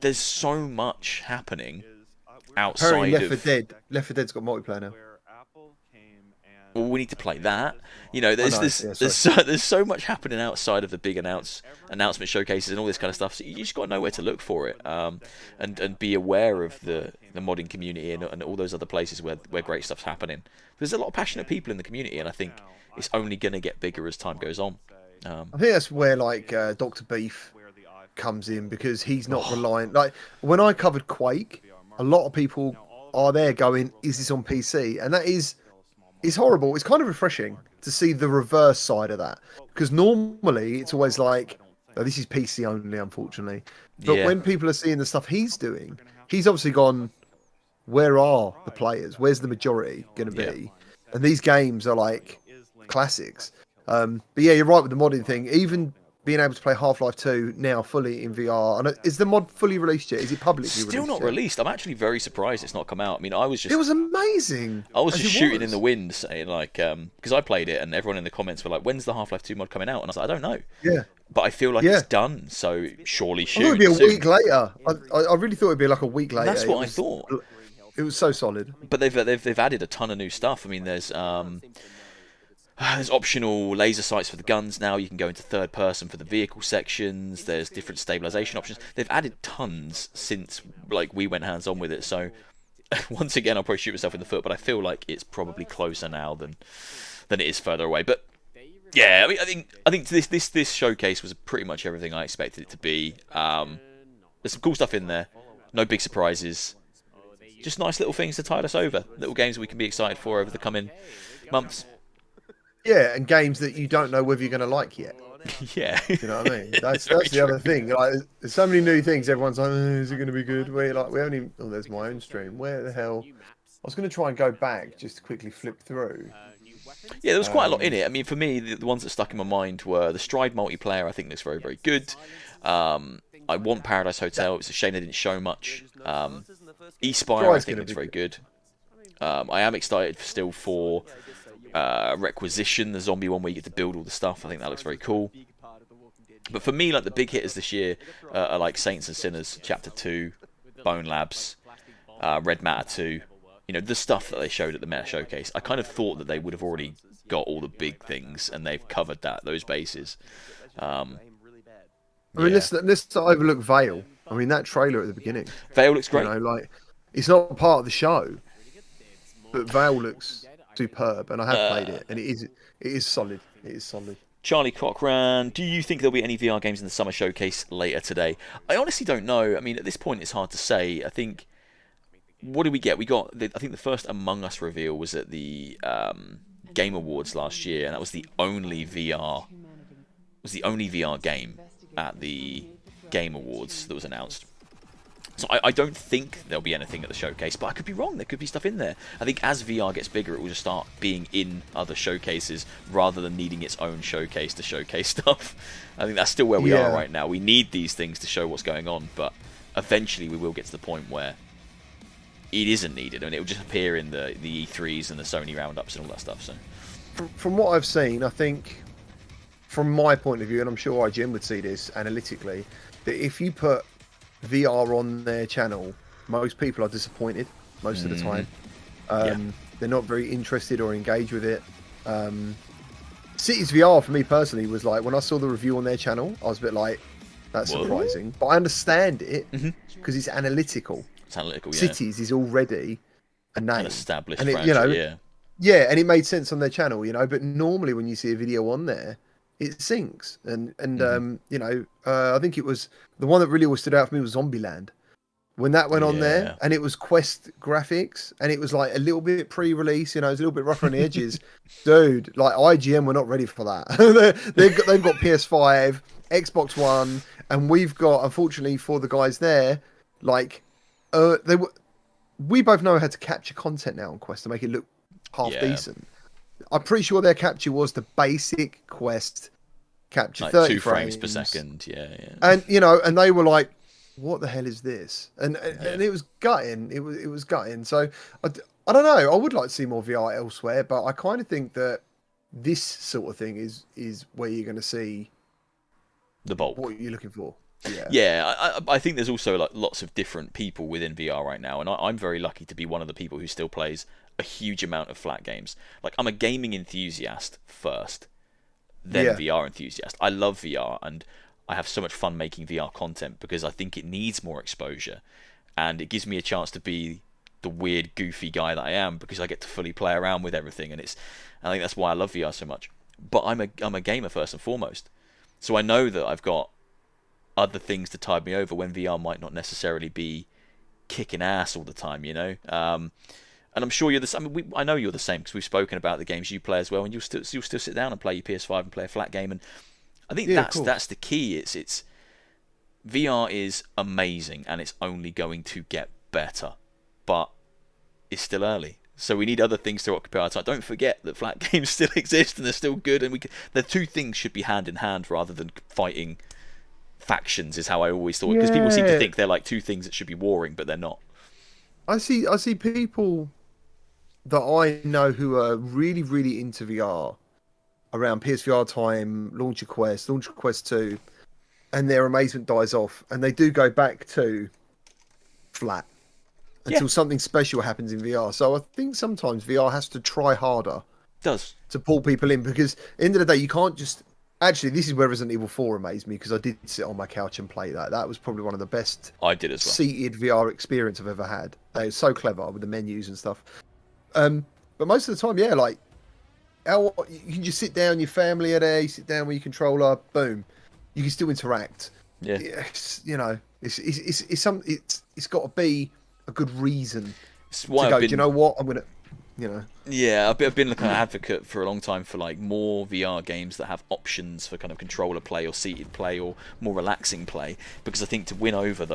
there's so much happening outside of... Left 4 Dead's got multiplayer now. Well, we need to play that. There's so much happening outside of the big announcement showcases and all this kind of stuff. So you just got to know where to look for it, and be aware of the modding community and all those other places where great stuff's happening. There's a lot of passionate people in the community, and I think it's only going to get bigger as time goes on. I think that's where Dr. Beef comes in, because he's not reliant. Like when I covered Quake, a lot of people are there going, "Is this on PC?" And that is. It's horrible. It's kind of refreshing to see the reverse side of that, because normally it's always like, oh, this is PC only, unfortunately. But when people are seeing the stuff he's doing, he's obviously gone, where are the players? Where's the majority going to be? And these games are like classics. But yeah, you're right with the modding thing. Even being able to play Half-Life 2 now fully in VR. And is the mod fully released yet? Is it publicly released? Still not released. I'm actually very surprised it's not come out. I mean, It was amazing. I was just shooting in the wind, saying because I played it, and everyone in the comments were like, "When's the Half-Life 2 mod coming out?" And I was like, "I don't know." Yeah. But I feel like it's done, so surely shoot. I thought it'd be a week later. I really thought it'd be like a week later. That's what I thought. It was so solid. But they've added a ton of new stuff. I mean, there's optional laser sights for the guns now. You can go into third person for the vehicle sections. There's different stabilization options. They've added tons since we went hands on with it. So once again, I'll probably shoot myself in the foot, but I feel like it's probably closer now than it is further away. But yeah, I mean, I think this showcase was pretty much everything I expected it to be. There's some cool stuff in there. No big surprises. Just nice little things to tide us over. Little games we can be excited for over the coming months. Yeah, and games that you don't know whether you're going to like yet. Yeah. You know what I mean? That's the other thing. Like, there's so many new things. Everyone's like, is it going to be good? We haven't even... Oh, there's my own stream. Where the hell... I was going to try and go back just to quickly flip through. Yeah, there was quite a lot in it. I mean, for me, the ones that stuck in my mind were the Stride multiplayer. I think looks very, very good. I want Paradise Hotel. It's a shame they didn't show much. E-Spire, I think, looks very good. I am excited still for... Requisition, the zombie one where you get to build all the stuff. I think that looks very cool. But for me, like the big hitters this year are like Saints and Sinners Chapter 2, Bone Labs, Red Matter 2. You know, the stuff that they showed at the Meta Showcase. I kind of thought that they would have already got all the big things, and they've covered those bases. I mean, let's not overlook Veil. I mean, that trailer at the beginning. Veil looks great. You know, like, it's not part of the show, but Veil looks superb, and I have played it, and it is solid. It is solid. Charlie Cochran, do you think there'll be any VR games in the summer showcase later today? I honestly don't know. I mean, at this point, it's hard to say. I think, what did we get? I think the first Among Us reveal was at the Game Awards last year, and that was the only VR. Was the only VR game at the Game Awards that was announced. So I don't think there'll be anything at the showcase, but I could be wrong. There could be stuff in there. I think as VR gets bigger, it will just start being in other showcases rather than needing its own showcase to showcase stuff. I think that's still where we are right now. We need these things to show what's going on, but eventually we will get to the point where it isn't needed, and it will just appear in the E3s and the Sony roundups and all that stuff. So, from what I've seen, I think, from my point of view, and I'm sure IGN would see this analytically, that if you put VR on their channel, most people are disappointed most of the time. They're not very interested or engaged with it. Cities VR for me personally was like, when I saw the review on their channel, I was a bit like, that's surprising, but I understand it because it's analytical. It's analytical. Cities is already a name, an established and franchise, and it made sense on their channel, you know. But normally when you see a video on there, it syncs, and you know, I think it was the one that really stood out for me was Zombieland. When that went on there, and it was Quest graphics, and it was like a little bit pre-release, you know, it was a little bit rough on the edges. Dude, like IGN were not ready for that. they've got PS5, Xbox One, and we've got, unfortunately for the guys there, like we both know how to capture content now on Quest to make it look half decent. I'm pretty sure their capture was the basic Quest capture, like 30 2 frames per second. And you know, and they were like, "What the hell is this?" And it was gutting. It was gutting. So I don't know. I would like to see more VR elsewhere, but I kind of think that this sort of thing is where you're going to see the bulk. What you're looking for. I think there's also like lots of different people within VR right now, and I'm very lucky to be one of the people who still plays a huge amount of flat games. Like, I'm a gaming enthusiast first, then VR enthusiast. I love VR, and I have so much fun making VR content because I think it needs more exposure, and it gives me a chance to be the weird, goofy guy that I am because I get to fully play around with everything, and I think that's why I love VR so much. But I'm a gamer first and foremost, so I know that I've got other things to tide me over when VR might not necessarily be kicking ass all the time, you know. And I'm sure you're the same. I mean, I know you're the same because we've spoken about the games you play as well, and you'll still sit down and play your PS5 and play a flat game. And I think that's the key. It's VR is amazing, and it's only going to get better, but it's still early. So we need other things to occupy our time. Don't forget that flat games still exist and they're still good, and the two things should be hand in hand rather than fighting factions. Is how I always thought, because people seem to think they're like two things that should be warring, but they're not. I see people that I know who are really, really into VR around PSVR time, launch of Quest 2, and their amazement dies off, and they do go back to flat until something special happens in VR. So I think sometimes VR has to try harder. It does. To pull people in, because at the end of the day, you can't just... Actually, this is where Resident Evil 4 amazed me, because I did sit on my couch and play that. That was probably one of the best I did as well. Seated VR experience I've ever had. They were so clever with the menus and stuff. But most of the time, like, you can just sit down, your family are there, you sit down with your controller, boom, you can still interact. You know, it's got to be a good reason to go, do you know what, I'm gonna, you know. I've been like an advocate for a long time for like more VR games that have options for kind of controller play or seated play or more relaxing play, because I think to win over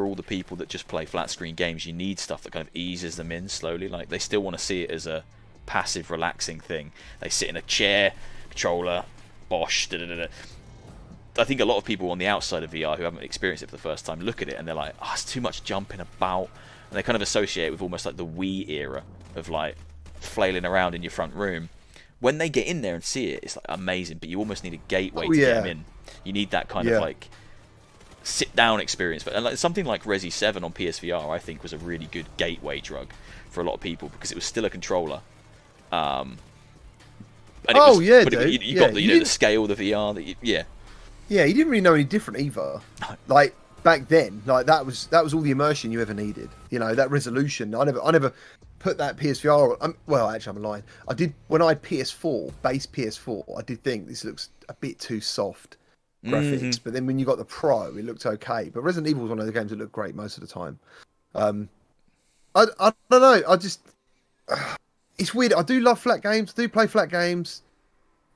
all the people that just play flat screen games, you need stuff that kind of eases them in slowly. Like, they still want to see it as a passive, relaxing thing. They sit in a chair, controller, bosh, I think a lot of people on the outside of VR who haven't experienced it for the first time look at it and they're like, it's too much jumping about, and they kind of associate it with almost like the Wii era of like flailing around in your front room. when they get in there and see it, it's like amazing. But you almost need a gateway to yeah. get them in. You need that kind of like sit down experience. But like, something like Resi 7 on PSVR, I think, was a really good gateway drug for a lot of people because it was still a controller. And it was, dude. You got the, the scale, the VR. Yeah, you didn't really know any different either. Like back then, like that was all the immersion you ever needed. You know, that resolution. I never put that PSVR. Well, actually, I'm lying. I did when I had PS4, base PS4. I did think this looks a bit too soft graphics, but then when you got the Pro, it looked okay. But Resident Evil was one of the games that looked great most of the time. I don't know. I just it's weird. I do love flat games. I do play flat games,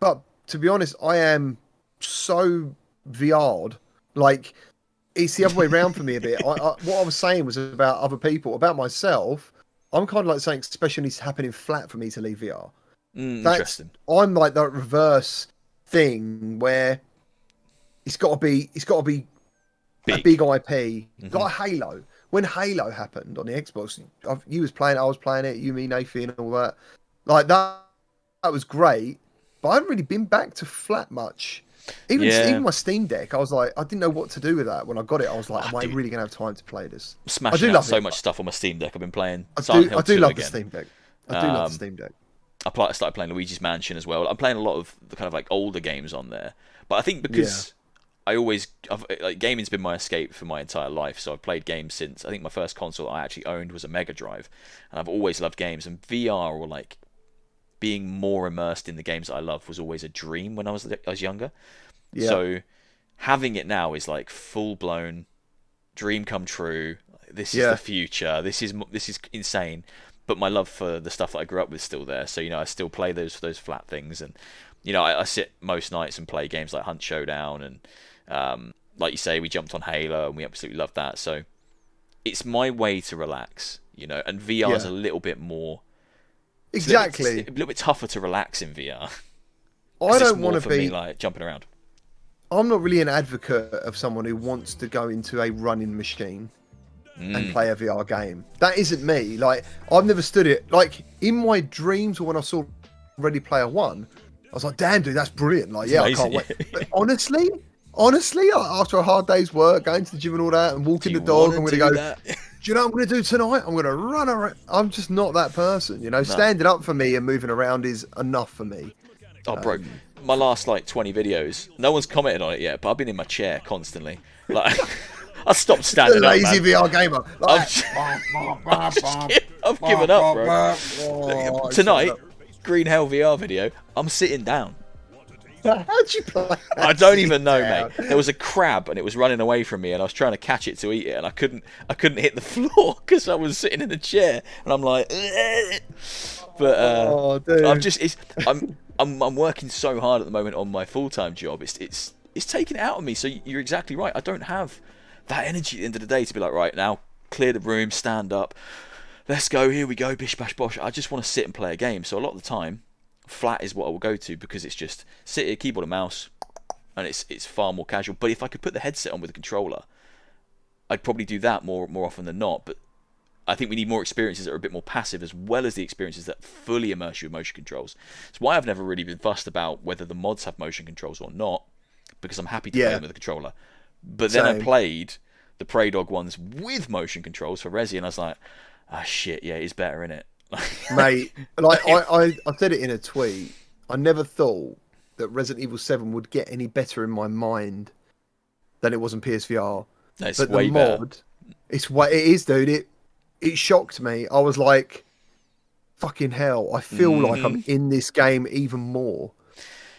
but to be honest, I am so VR'd. Like it's the other way around for me a bit. What I was saying was about other people, about myself. I'm kind of like saying special needs to happen in flat for me to leave VR. Interesting. I'm like that reverse thing where it's got to be a big IP, like Halo. When Halo happened on the Xbox, you was playing it, I was playing it, you, me, Nathan, and all that. Like that was great, but I haven't really been back to flat much. Even my Steam Deck, I was like, I didn't know what to do with that. When I got it, I was like, am I really going to have time to play this? I'm smashing out so much stuff on my Steam Deck. I've been playing I do love the Steam Deck. I do love the Steam Deck. I started playing Luigi's Mansion as well. I'm playing a lot of the kind of like older games on there. But I think because like gaming's been my escape for my entire life. So I've played games since, I think my first console I actually owned was a Mega Drive. And I've always loved games. And VR, or like being more immersed in the games that I love, was always a dream when I was younger. Yeah. So having it now is like full blown dream come true. This is the future. This is insane. But my love for the stuff that I grew up with is still there. So, I still play those flat things. And, I sit most nights and play games like Hunt Showdown. And like you say, we jumped on Halo and we absolutely loved that. So it's my way to relax, and VR is a little bit more... Exactly. It's a little bit tougher to relax in VR. I don't want to be... me, like, jumping around. I'm not really an advocate of someone who wants to go into a running machine and play a VR game. That isn't me. Like, I've never stood it. Like, in my dreams or when I saw Ready Player One, I was like, damn, dude, that's brilliant. Like, I can't wait. But honestly, after a hard day's work, going to the gym and all that, and walking the dog, I'm going to go, do you know what I'm going to do tonight? I'm going to run around. I'm just not that person, No. Standing up for me and moving around is enough for me. Oh, bro, my last, 20 videos, no one's commented on it yet, but I've been in my chair constantly. Like... I stopped standing up, lazy VR gamer. I've given up, bro. Tonight, Green Hell VR video, I'm sitting down. How'd you play? I don't even know, mate. There was a crab and it was running away from me, and I was trying to catch it to eat it, and I couldn't hit the floor because I was sitting in the chair, and I'm like, but I'm working so hard at the moment on my full-time job. It's taking it out of me. So you're exactly right. I don't have that energy at the end of the day to be like, right, now clear the room, stand up, let's go, here we go, bish bash bosh. I just want to sit and play a game. So a lot of the time, flat is what I will go to, because it's just sit here, keyboard and mouse, and it's far more casual. But if I could put the headset on with a controller, I'd probably do that more often than not. But I think we need more experiences that are a bit more passive, as well as the experiences that fully immerse you with motion controls. It's why I've never really been fussed about whether the mods have motion controls or not, because I'm happy to play them with a controller. But then I played the Prey Dog ones with motion controls for Resi, and I was like, shit, yeah, it's better, innit? Mate, like I said it in a tweet. I never thought that Resident Evil 7 would get any better in my mind than it was in PSVR. No, it's but way the mod, better. It is, dude. It shocked me. I was like, fucking hell, I feel like I'm in this game even more.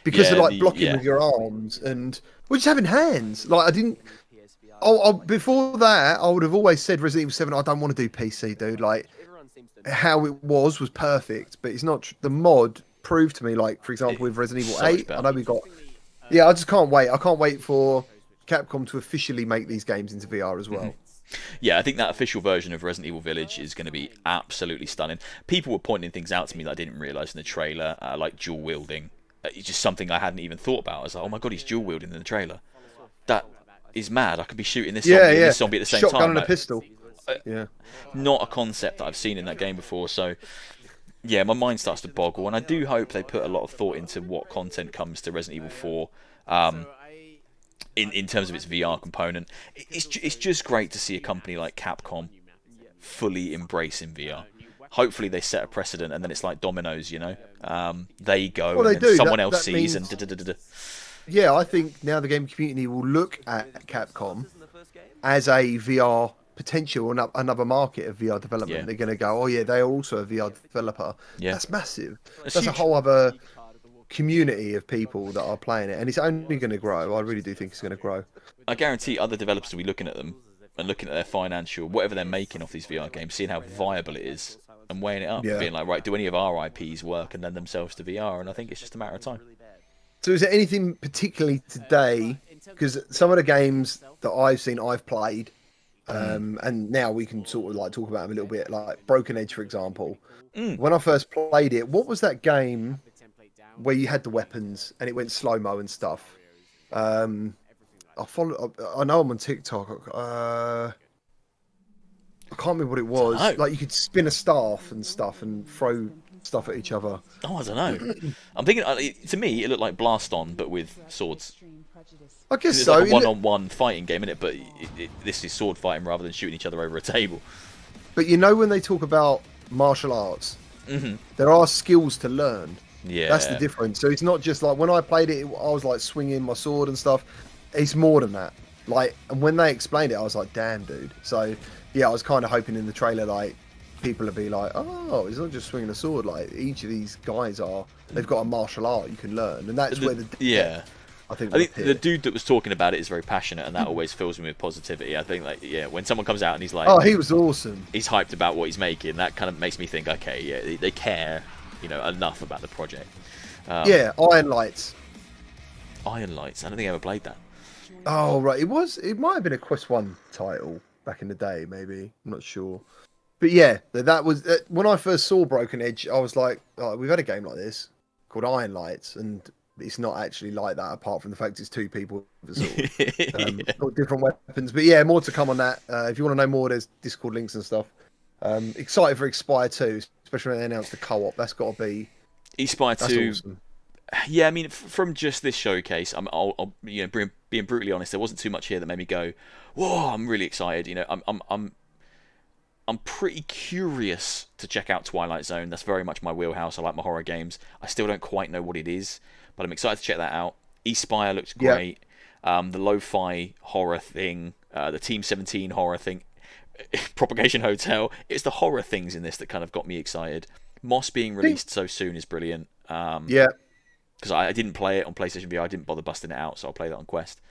Because of blocking with your arms, and we're just having hands. Like, I didn't. Before that, I would have always said Resident Evil 7. I don't want to do PC, dude. Like, how it was perfect, but it's not. The mod proved to me, like, for example, with Resident Evil 8. I know we got. Yeah, I just can't wait. I can't wait for Capcom to officially make these games into VR as well. Yeah, I think that official version of Resident Evil Village is going to be absolutely stunning. People were pointing things out to me that I didn't realise in the trailer, like dual wielding. It's just something I hadn't even thought about. I was like, oh my god, he's dual wielding in the trailer. That is mad. I could be shooting this zombie and this zombie at the same time. Shotgun and a pistol. Not a concept that I've seen in that game before. So Yeah, my mind starts to boggle, and I do hope they put a lot of thought into what content comes to Resident Evil 4 in terms of its VR component. It's just great to see a company like Capcom fully embracing VR. Hopefully they set a precedent, and then it's like dominoes, you know. They go, Well, and they then do. someone That else sees, means- and Yeah, I think now the game community will look at Capcom as a VR potential, another market of VR development. Yeah. They're going to go, oh yeah, they are also a VR developer. Yeah. That's massive. That's That's a huge. whole other community of people that are playing it, and it's only going to grow. I really do think it's going to grow. I guarantee other developers will be looking at them and looking at their financial, whatever they're making off these VR games, seeing how viable it is, and weighing it up, Yeah. being like, right, do any of our IPs work and lend themselves to VR? And I think it's just a matter of time. So is there anything particularly today, because some of the games that I've seen, I've played, and now we can sort of like talk about them a little bit, like Broken Edge, for example. When I first played it, what was that game where you had the weapons and it went slow-mo and stuff? I know I'm on TikTok. I can't remember what it was. Dunno. Like you could spin a staff and stuff and throw stuff at each other. Oh, I don't know. I'm thinking, to me, it looked like Blast On, but with swords. I guess It's so. like a one-on-one fighting game, innit? But this is sword fighting rather than shooting each other over a table. But you know when they talk about martial arts, there are skills to learn. Yeah. That's the difference. So it's not just like when I played it, I was like swinging my sword and stuff. It's more than that. Like, and when they explained it, I was like, damn, dude. So yeah, I was kind of hoping in the trailer, like, people would be like, oh, it's not just swinging a sword. Like, each of these guys they've got a martial art you can learn. And that's where I think the dude that was talking about it is very passionate, and that always fills me with positivity. I think, like, yeah, when someone comes out and he's like, oh, he was awesome. He's hyped about what he's making. That kind of makes me think, okay, yeah, they care, you know, enough about the project. Yeah, Iron Lights. Iron Lights. I don't think I ever played that. Oh, right. It might have been a Quest 1 title back in the day, maybe. I'm not sure. But yeah, that was when I first saw Broken Edge. I was like, oh, we've had a game like this called Iron Lights, and it's not actually like that, apart from the fact it's two people with a sword. Got different weapons. But yeah, more to come on that. If you want to know more, there's Discord links and stuff. Excited for Expire 2, especially when they announced the co-op. That's got to be Expire 2. Awesome. Yeah, I mean, from just this showcase, I'll you know, being brutally honest, there wasn't too much here that made me go, whoa, I'm really excited. You know, I'm pretty curious to check out Twilight Zone. That's very much my wheelhouse. I like my horror games. I still don't quite know what it is, but I'm excited to check that out. Espire looks great. The lo-fi horror thing, the Team 17 horror thing, Propagation Hotel. It's the horror things in this that kind of got me excited. Moss being released so soon is brilliant. Yeah. Because I didn't play it on PlayStation VR. I didn't bother busting it out, so I'll play that on Quest.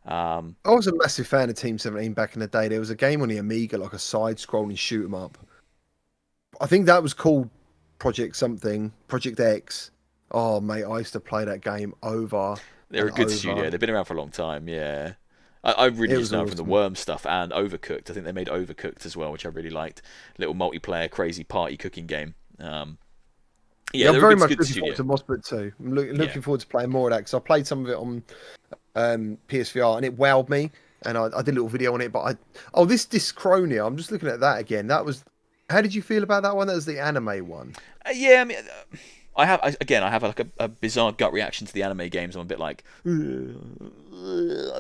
I was a massive fan of Team 17 back in the day. There was a game on the Amiga, like a side-scrolling shoot 'em up. I think that was called Project X. Oh, mate, I used to play that game over. They're a good studio. They've been around for a long time, yeah. I really just know them from the Worm stuff and Overcooked. I think they made Overcooked as well, which I really liked. Little multiplayer, crazy party cooking game. Yeah, I'm very much good looking studio. forward to Mossbird 2. I'm looking forward to playing more of that, because I played some of it on PSVR and it wowed me, and I did a little video on it. But this Dyschronia, I'm just looking at that again. That was, how did you feel about that one? That was the anime one. Yeah, I mean, I have like a bizarre gut reaction to the anime games. I'm a bit like, I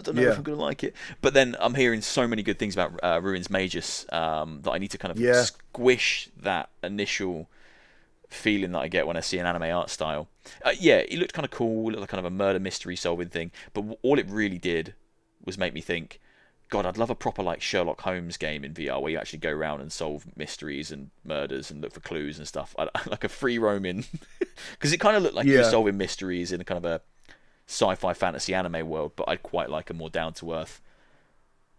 don't know if I'm gonna like it. But then I'm hearing so many good things about Ruins Magus that I need to kind of squish that initial feeling that I get when I see an anime art style. It looked kind of cool. It looked like kind of a murder mystery solving thing. But all it really did was make me think, God, I'd love a proper like Sherlock Holmes game in VR where you actually go around and solve mysteries and murders and look for clues and stuff. Like a free roaming, because it kind of looked like you were solving mysteries in a kind of a sci-fi fantasy anime world. But I'd quite like a more down to earth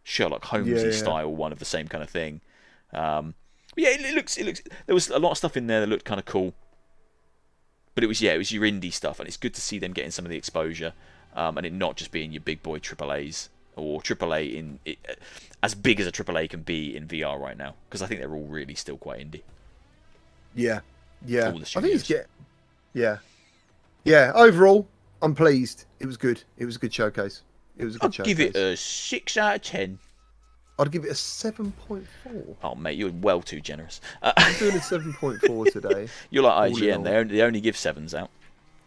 Sherlock Holmes style one of the same kind of thing. It looks. There was a lot of stuff in there that looked kind of cool, but it was your indie stuff, and it's good to see them getting some of the exposure, and it not just being your big boy AAAs or AAA in as big as a AAA can be in VR right now, because I think they're all really still quite indie. Yeah. All the I think it's Overall, I'm pleased. It was good. It was a good showcase. I'll give it a 6 out of 10. I'd give it a 7.4. Oh, mate, you're well too generous. I'm doing a 7.4 today. You're like IGN. They only give 7s out.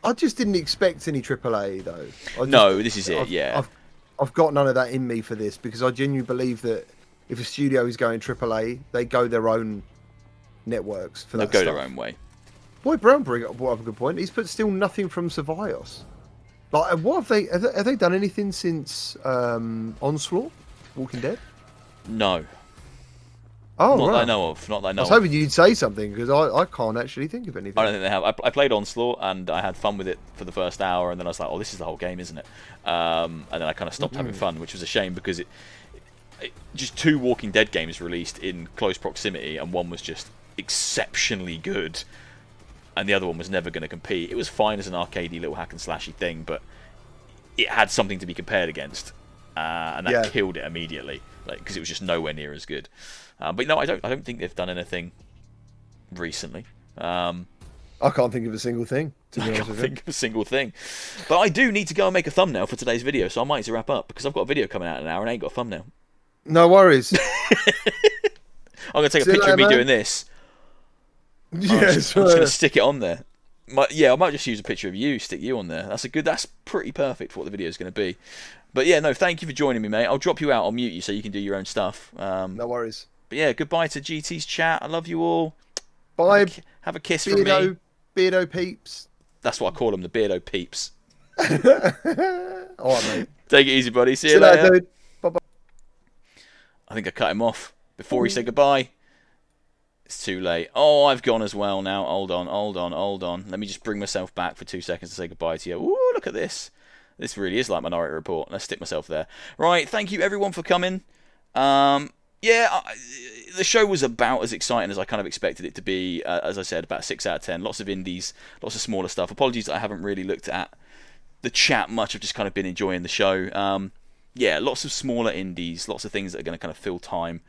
I just didn't expect any AAA though. No, this is it. Yeah. I've got none of that in me for this because I genuinely believe that if a studio is going AAA, they go their own networks for that. They'll go their own way. Boy, Brown brought up a good point. He's put still nothing from Survios. Like, what have they done anything since Onslaught, Walking Dead? No. Oh, not right. that I know of. Not that I know I was of. hoping you'd say something because I can't actually think of anything. I don't think they have. I played Onslaught and I had fun with it for the first hour, and then I was like, "Oh, this is the whole game, isn't it?" And then I kind of stopped having fun, which was a shame because it just 2 Walking Dead games released in close proximity, and one was just exceptionally good, and the other one was never going to compete. It was fine as an arcadey little hack and slashy thing, but it had something to be compared against, and that killed it immediately, because it was just nowhere near as good. But no, I don't think they've done anything recently. I can't think of a single thing. To be honest with you. Think of a single thing. But I do need to go and make a thumbnail for today's video, so I might need to wrap up because I've got a video coming out in an hour and I ain't got a thumbnail. No worries. I'm going to take a picture of me doing this. Yes, I'm just going to stick it on there. I might just use a picture of you, stick you on there. That's pretty perfect for what the video is going to be. But yeah, no, thank you for joining me, mate. I'll drop you out, I'll mute you so you can do your own stuff. No worries. But yeah, goodbye to GT's chat. I love you all. Bye. Have a kiss Beardo, from me. Beardo peeps. That's what I call them, the Beardo peeps. All right, mate. Take it easy, buddy. See you later. Dude. Bye-bye. I think I cut him off before he said goodbye. It's too late. Oh, I've gone as well now. Hold on. Let me just bring myself back for 2 seconds to say goodbye to you. Ooh, look at this. This really is like Minority Report. Let's stick myself there. Right, thank you everyone for coming. The show was about as exciting as I kind of expected it to be. As I said, about 6 out of 10. Lots of indies, lots of smaller stuff. Apologies that I haven't really looked at the chat much. I've just kind of been enjoying the show. Lots of smaller indies, lots of things that are going to kind of fill time.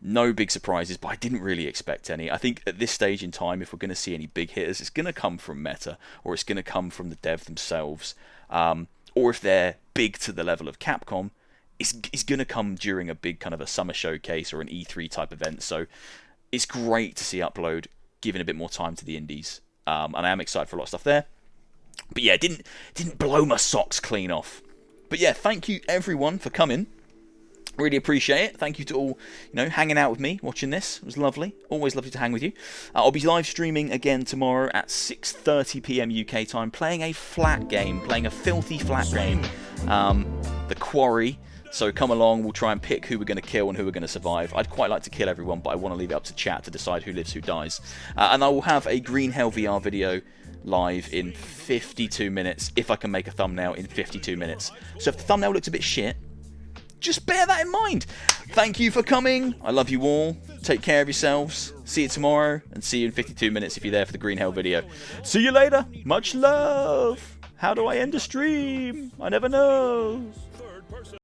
No big surprises, but I didn't really expect any. I think at this stage in time, if we're going to see any big hitters, it's going to come from Meta, or it's going to come from the dev themselves. Or if they're big to the level of Capcom, it's going to come during a big kind of a summer showcase or an E3 type event. So it's great to see Upload giving a bit more time to the indies. And I am excited for a lot of stuff there. But yeah, didn't blow my socks clean off. But yeah, thank you everyone for coming. Really appreciate it. Thank you to all, hanging out with me, watching this. It was lovely. Always lovely to hang with you. I'll be live streaming again tomorrow at 6:30 PM UK time, playing a filthy flat game, The Quarry. So come along, we'll try and pick who we're going to kill and who we're going to survive. I'd quite like to kill everyone, but I want to leave it up to chat to decide who lives, who dies. And I will have a Green Hell VR video live in 52 minutes, if I can make a thumbnail in 52 minutes. So if the thumbnail looks a bit shit, just bear that in mind. Thank you for coming. I love you all. Take care of yourselves. See you tomorrow, and see you in 52 minutes if you're there for the Green Hell video. See you later. Much love. How do I end a stream? I never know.